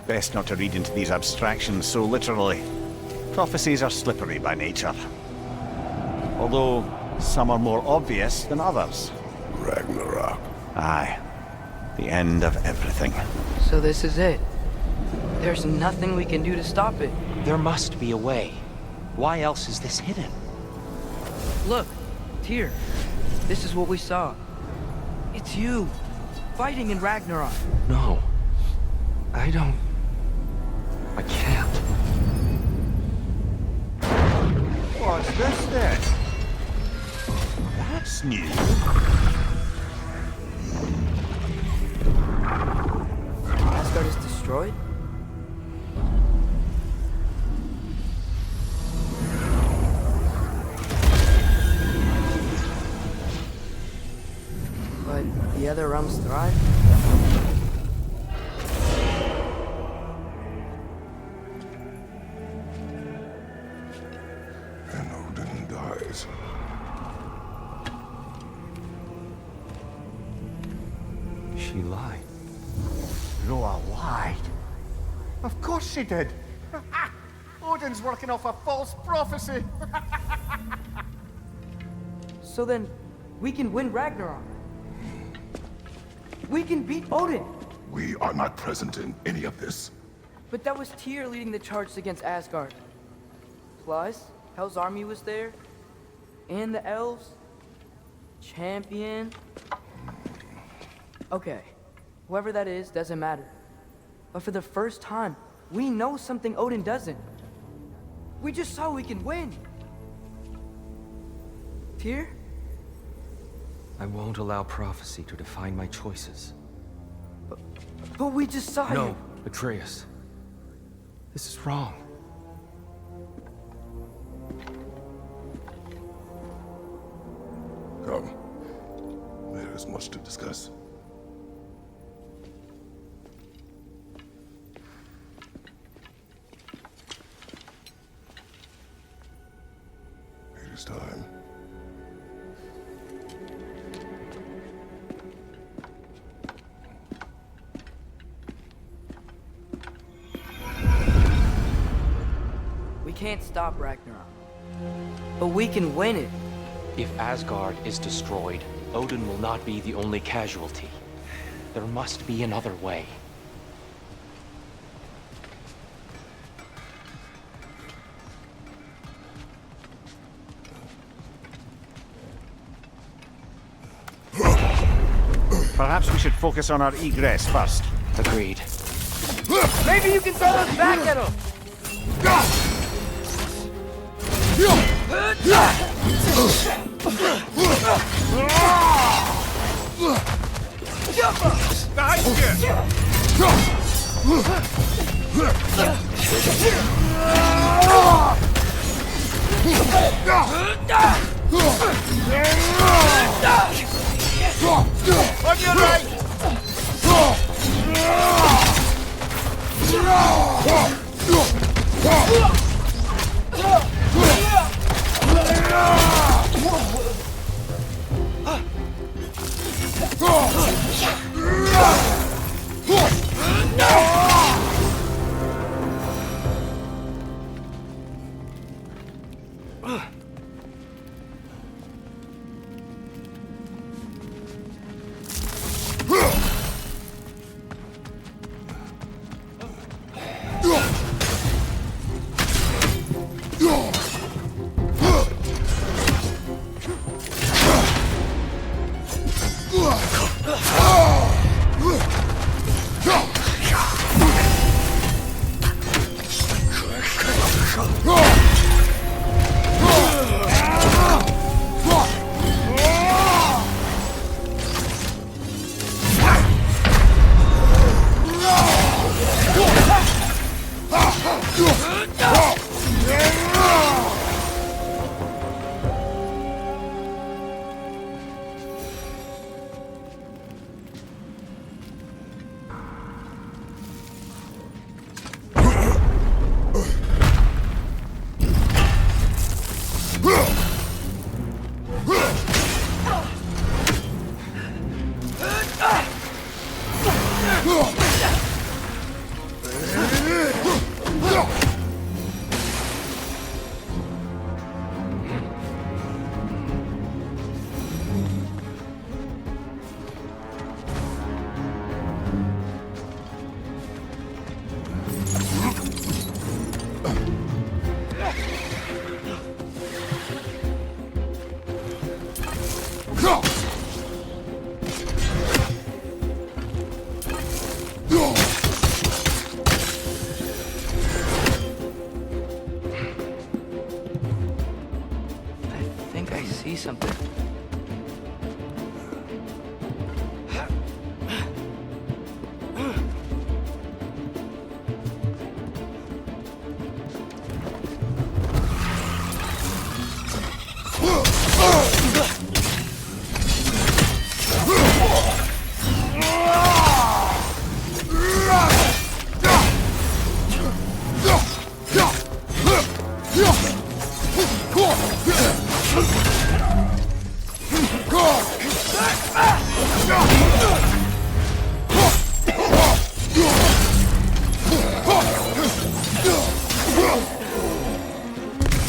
Best not to read into these abstractions so literally. Prophecies are slippery by nature. Although, some are more obvious than others. Ragnarok. Aye. The end of everything. So this is it. There's nothing we can do to stop it. There must be a way. Why else is this hidden? Look, Tyr. This is what we saw. It's you, fighting in Ragnarok. No. I don't... I can't. What's this then? That's new. Asgard is destroyed? But the other realms thrive? And Odin dies. She lied. Groa lied. Of course she did. Odin's working off a false prophecy. So then, we can win Ragnarok. We can beat Odin. We are not present in any of this. But that was Tyr leading the charge against Asgard. Plus, Hell's army was there. And the elves. Champion. Okay. Whoever that is, doesn't matter. But for the first time, we know something Odin doesn't. We just saw we can win. Tyr? I won't allow prophecy to define my choices. But we just saw you. No, Atreus. This is wrong. Come. There is much to discuss. next time. We can't stop Ragnarok. But we can win it. If Asgard is destroyed, Odin will not be the only casualty. There must be another way. Perhaps we should focus on our egress first. Agreed. Maybe you can throw us back at him! On your right! I think I see something.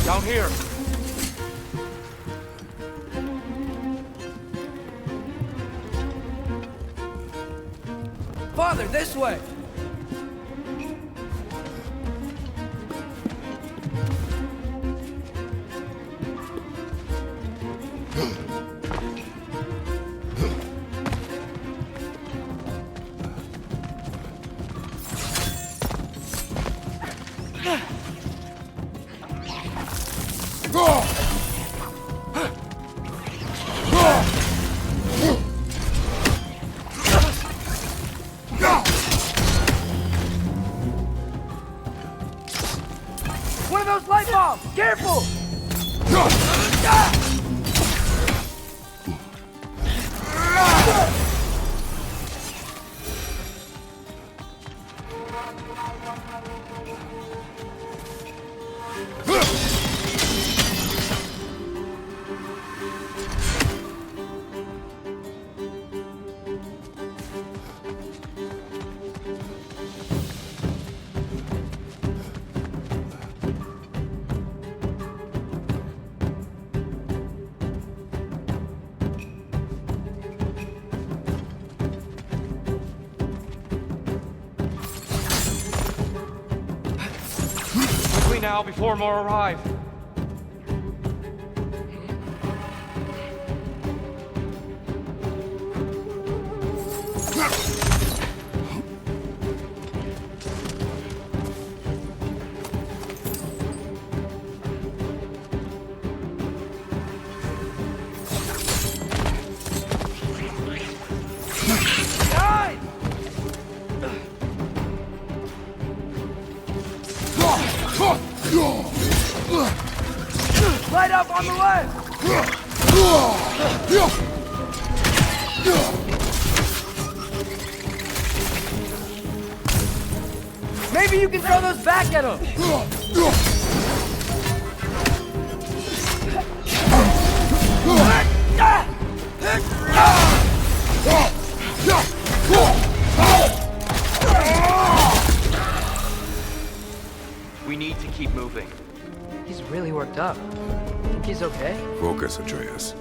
Down here! Father, this way! One of those light bulbs! Careful! now before more arrive. Light up on the left! Maybe you can throw those back at him! We need to keep moving. He's really worked up. Think he's okay? Focus, Atreus.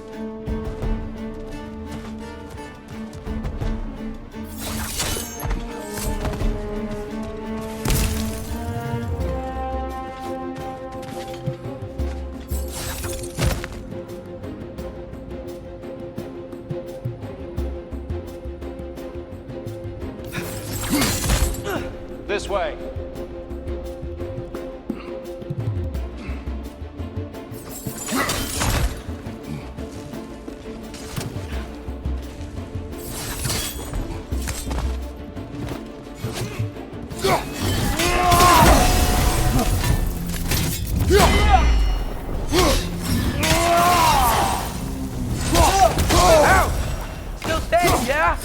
This way. Still standing, yeah?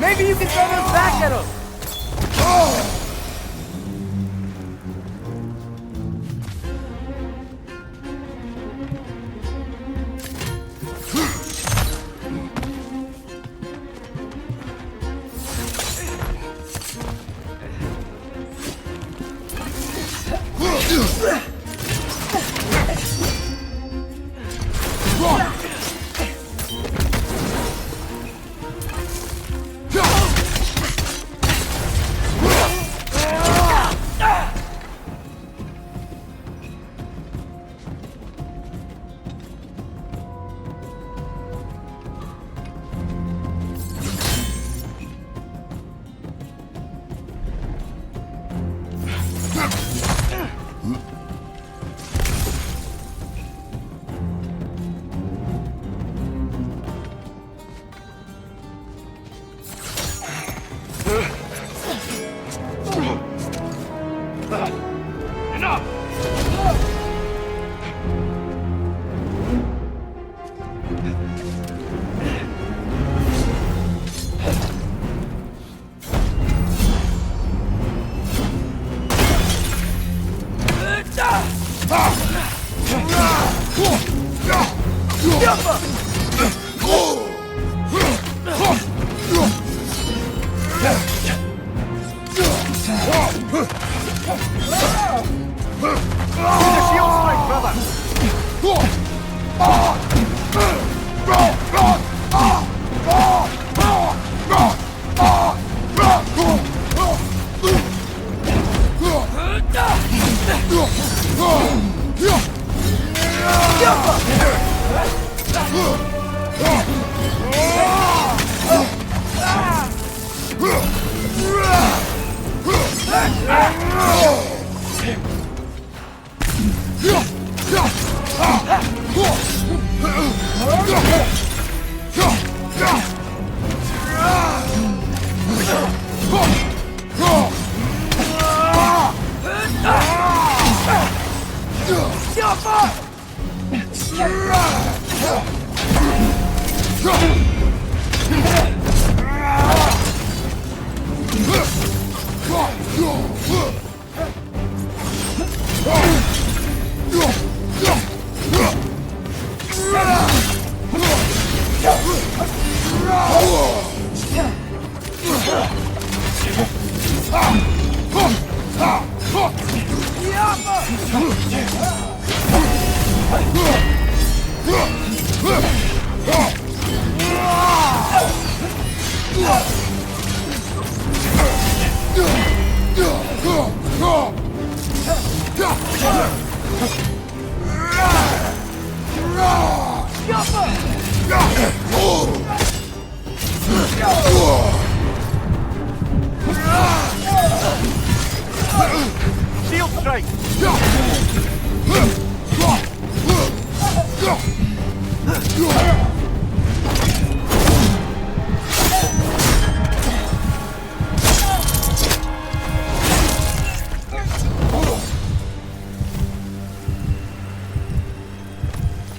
Maybe you can throw those back at him!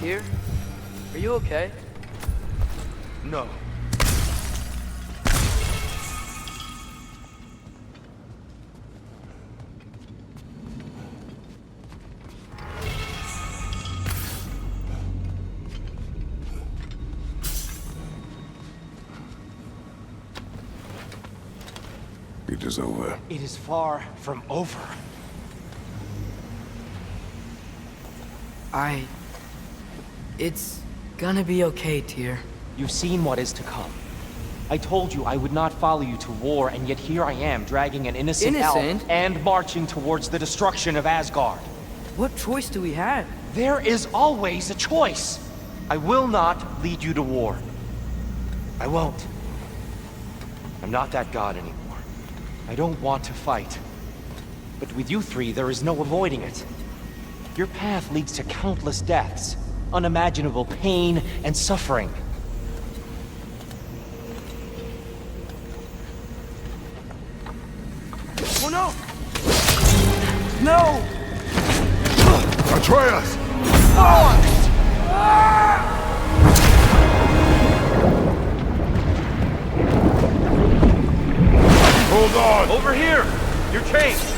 Tyr? Are you okay? No. It is over. It is far from over. It's gonna be okay, Tyr. You've seen what is to come. I told you I would not follow you to war, and yet here I am, dragging an innocent elf and marching towards the destruction of Asgard. What choice do we have? There is always a choice. I will not lead you to war. I won't. I'm not that god anymore. I don't want to fight. But with you three, there is no avoiding it. Your path leads to countless deaths, unimaginable pain and suffering. Oh no! No! Atreus! Hold on! Over here! You're changed!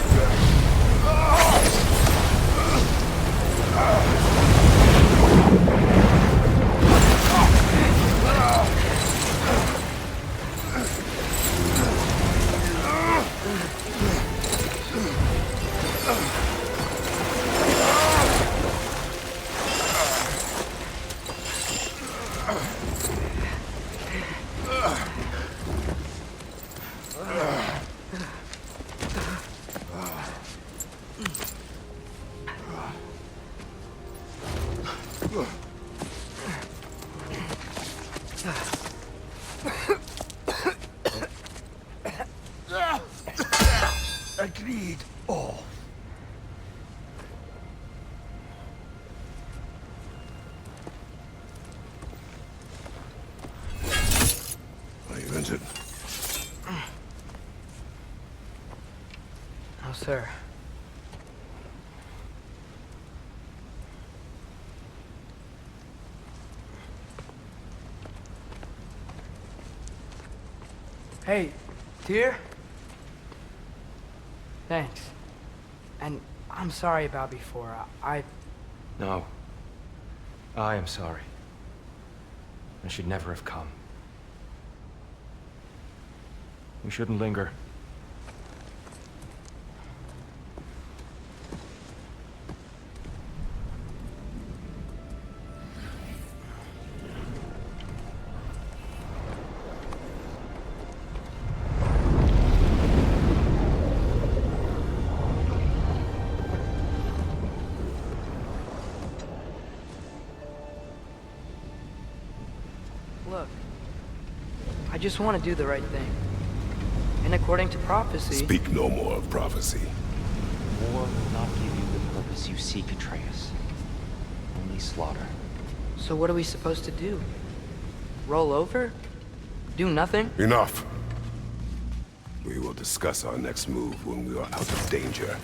Agreed. Oh. Are you injured? No, sir. Hey, Tyr? Thanks. And I'm sorry about before. No. I am sorry. I should never have come. We shouldn't linger. Look, I just want to do the right thing. And according to prophecy... Speak no more of prophecy. War will not give you the purpose you seek, Atreus. Only slaughter. So what are we supposed to do? Roll over? Do nothing? Enough. We will discuss our next move when we are out of danger.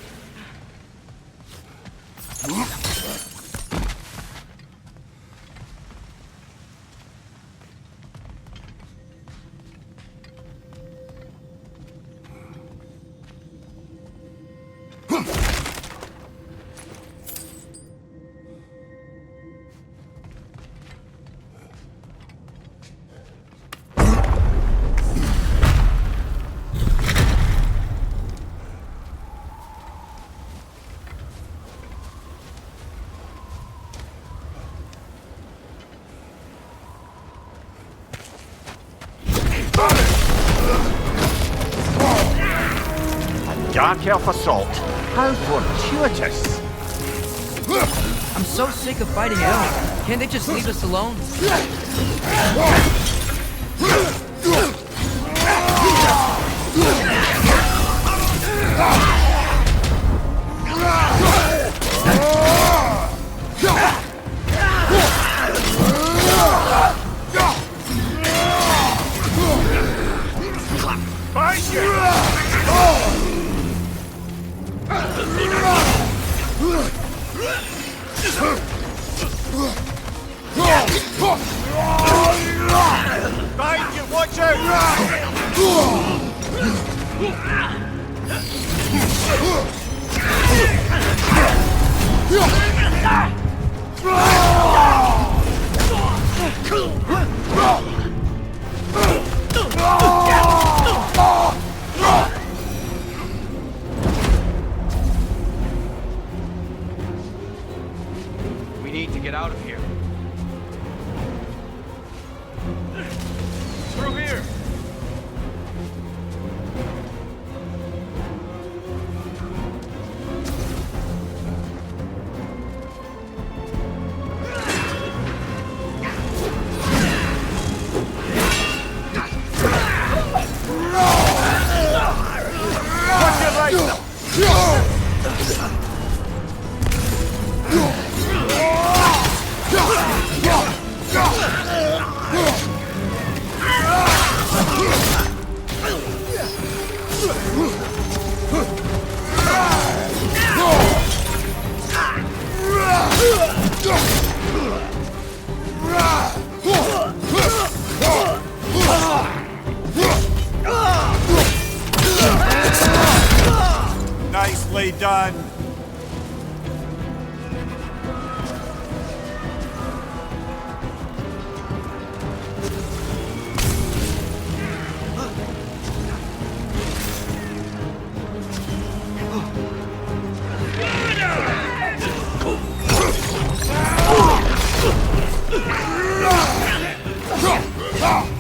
Dark Elf assault. How fortuitous. I'm so sick of fighting elves. Can't they just leave us alone? Watch out! We need to get out of here. Through here! Nicely done.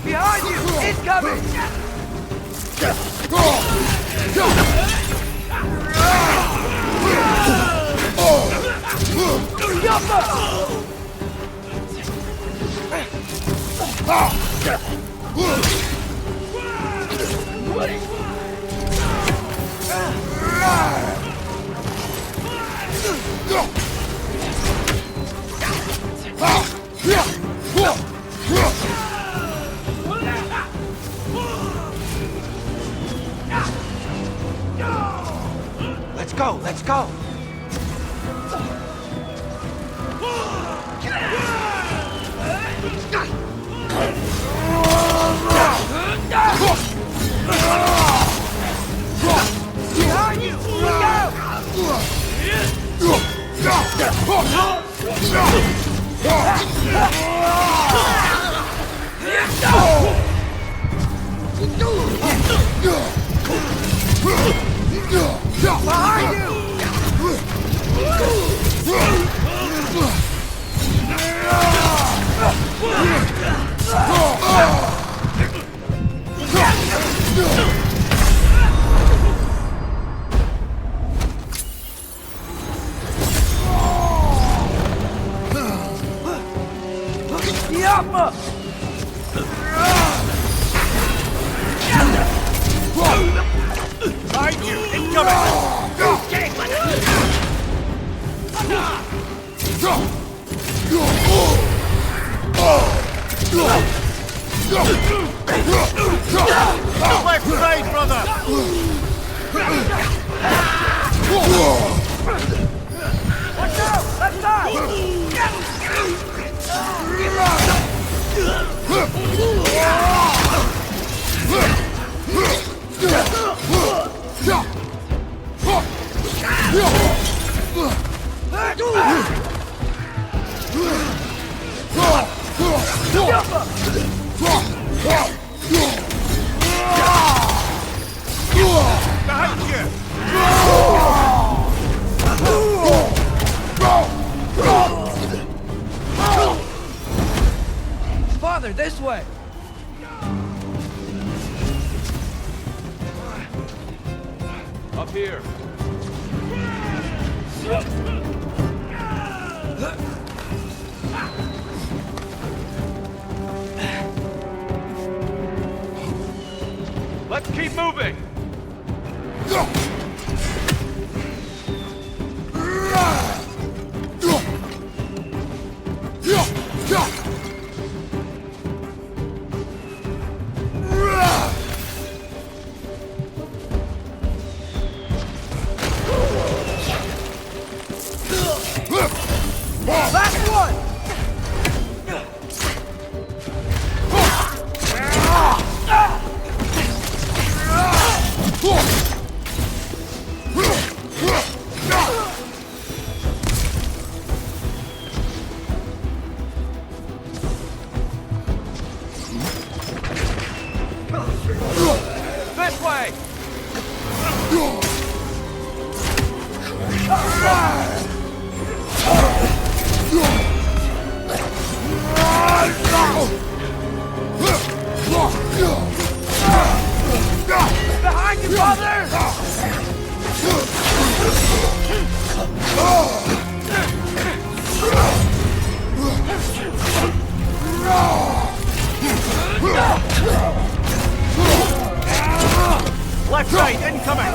Behind you! Incoming! Let's go, let's go! Behind you! Look Behind Behind you! Incoming! Left side, brother! Watch out! Left Behind you! Father, this way! Up here. Let's keep moving! Last one! Left side, incoming!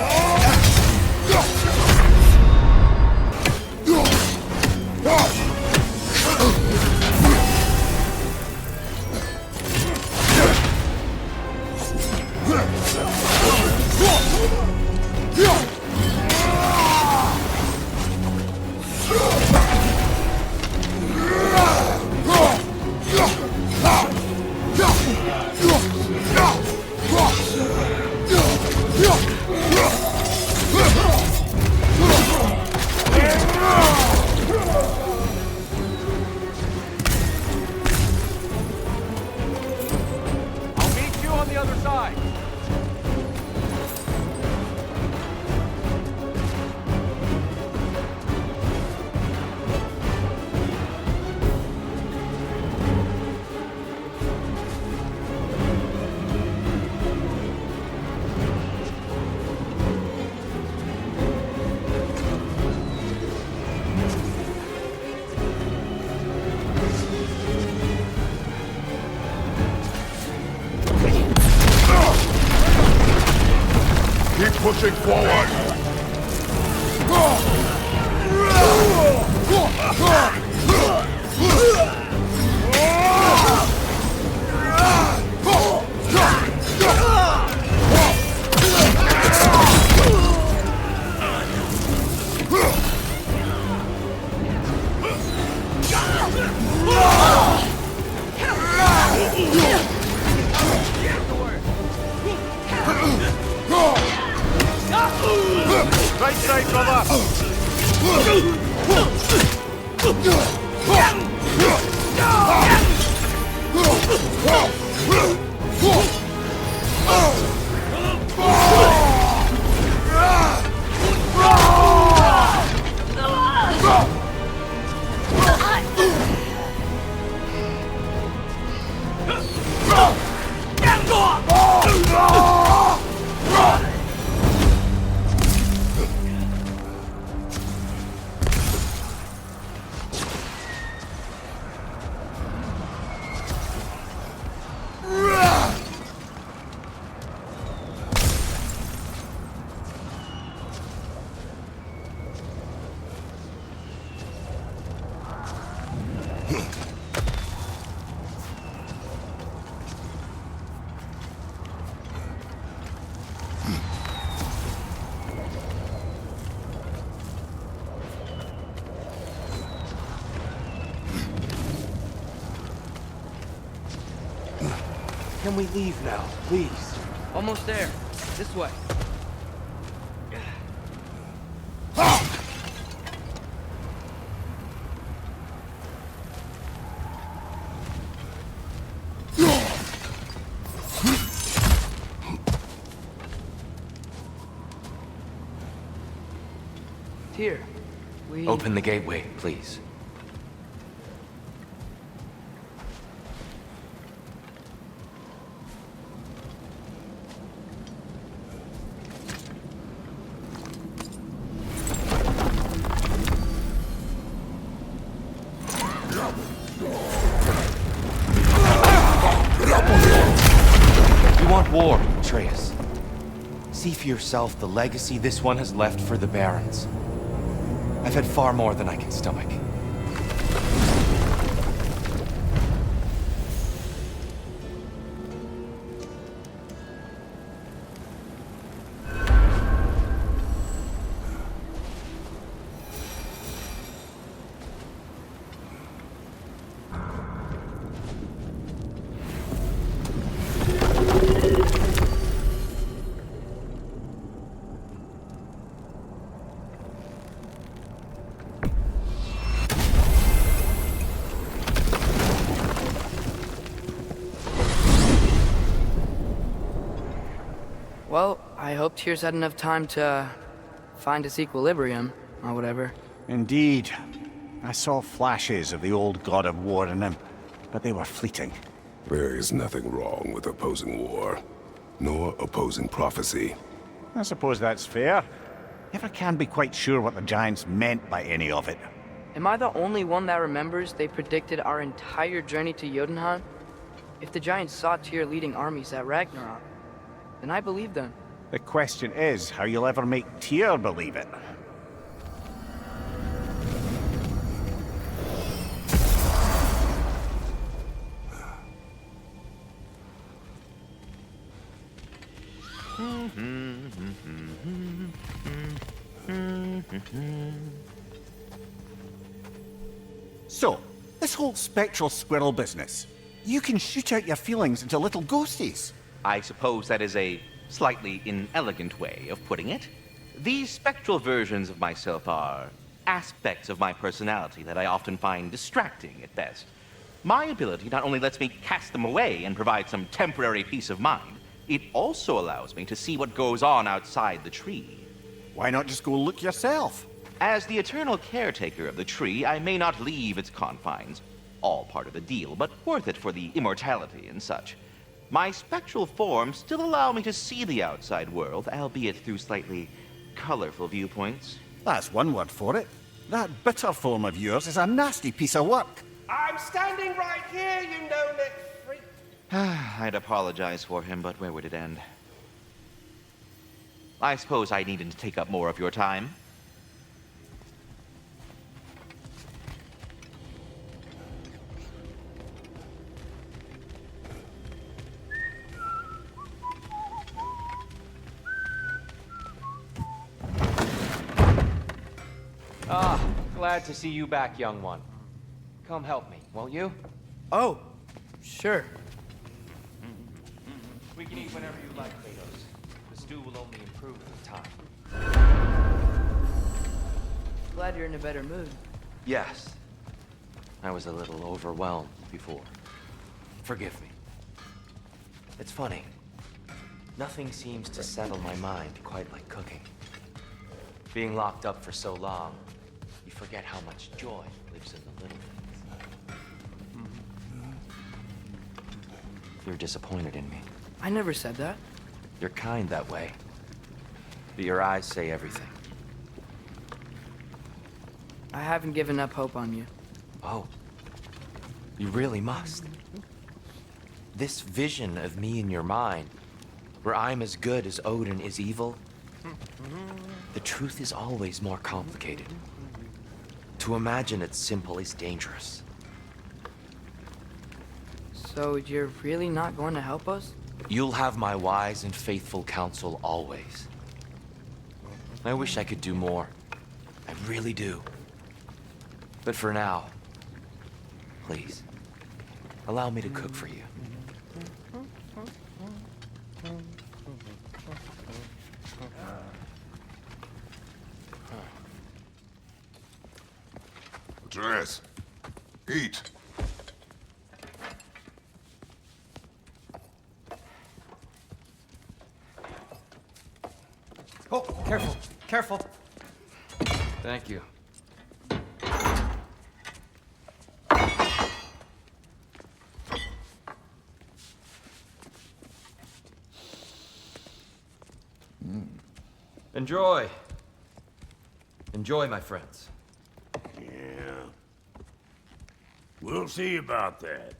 I'll meet you on the other side. Keep pushing forward! Right side, brother! Can we leave now, please? Almost there. This way. Here. We... Open the gateway, please. You want war, Atreus. See for yourself the legacy this one has left for the Barons. I've had far more than I can stomach. Well, I hope Tyr's had enough time to find its equilibrium, or whatever. Indeed. I saw flashes of the old god of war in him, but they were fleeting. There is nothing wrong with opposing war, nor opposing prophecy. I suppose that's fair. Never can be quite sure what the Giants meant by any of it. Am I the only one that remembers they predicted our entire journey to Jotunheim? If the Giants saw Tyr leading armies at Ragnarok, then I believe them. The question is how you'll ever make Tyr believe it. So, this whole spectral squirrel business, you can shoot out your feelings into little ghosties. I suppose that is a slightly inelegant way of putting it. These spectral versions of myself are aspects of my personality that I often find distracting at best. My ability not only lets me cast them away and provide some temporary peace of mind, it also allows me to see what goes on outside the tree. Why not just go look yourself? As the eternal caretaker of the tree, I may not leave its confines. All part of the deal, but worth it for the immortality and such. My spectral forms still allow me to see the outside world, albeit through slightly colorful viewpoints. That's one word for it. That bitter form of yours is a nasty piece of work. I'm standing right here, you no-neck freak. I'd apologize for him, but where would it end? I suppose I needn't to take up more of your time. Glad to see you back, young one. Come help me, won't you? Oh, sure. We can eat whenever you like, Kratos. The stew will only improve with time. Glad you're in a better mood. Yes. I was a little overwhelmed before. Forgive me. It's funny. Nothing seems to settle my mind quite like cooking. Being locked up for so long, you forget how much joy lives in the little things. You're disappointed in me. I never said that. You're kind that way. But your eyes say everything. I haven't given up hope on you. Oh. You really must. This vision of me in your mind, where I'm as good as Odin is evil, the truth is always more complicated. To imagine it's simple is dangerous. So you're really not going to help us? You'll have my wise and faithful counsel always. I wish I could do more. I really do. But for now, please, allow me to cook for you. Atreus, eat. Oh, careful, careful. Thank you. Enjoy. Enjoy, my friends. Yeah. We'll see about that.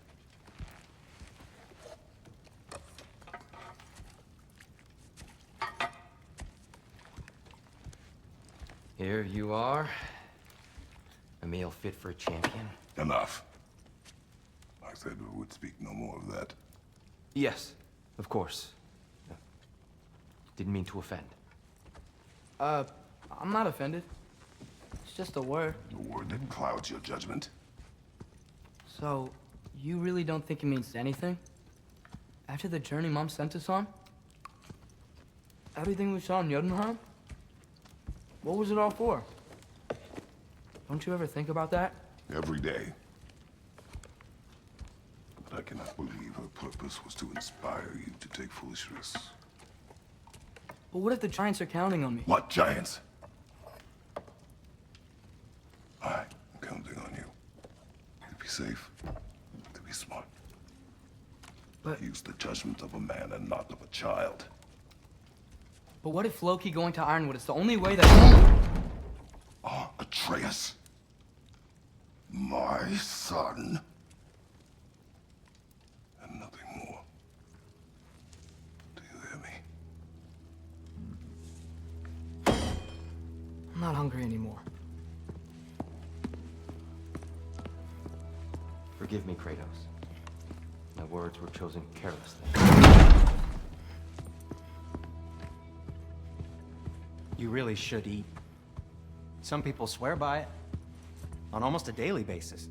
Here you are. A meal fit for a champion. Enough. I said we would speak no more of that. Yes, of course. Didn't mean to offend. I'm not offended. It's just a word. A word that clouds your judgment. So, you really don't think it means anything? After the journey Mom sent us on? Everything we saw in Jotunheim? What was it all for? Don't you ever think about that? Every day. But I cannot believe her purpose was to inspire you to take foolish risks. But what if the Giants are counting on me? What giants? I'm counting on you. To be safe, to be smart. But- Use the judgment of a man and not of a child. But what if Loki going to Ironwood is the only way that... Atreus. My son. And nothing more. Do you hear me? hungry anymore. Forgive me, Kratos. My words were chosen carelessly. You really should eat. Some people swear by it. On almost a daily basis.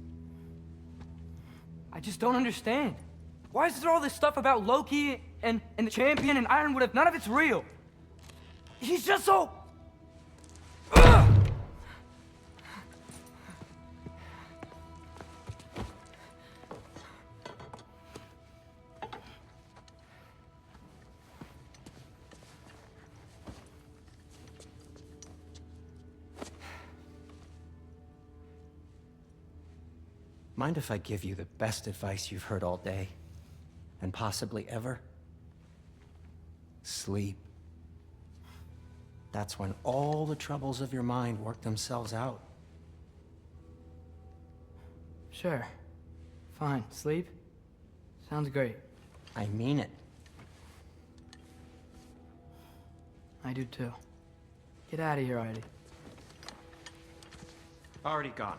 I just don't understand. Why is there all this stuff about Loki and the champion and Ironwood if none of it's real? He's just so... Ugh! Mind if I give you the best advice you've heard all day? And possibly ever? Sleep. That's when all the troubles of your mind work themselves out. Sure. Fine. Sleep? Sounds great. I mean it. I do too. Get out of here, Heidi. Already gone.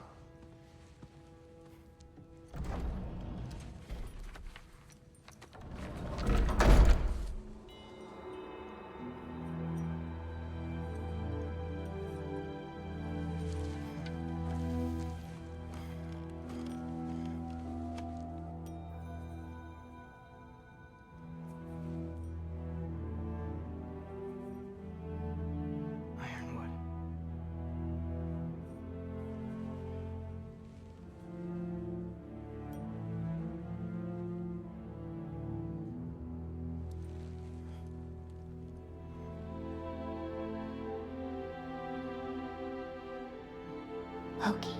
Ironwood. Loki.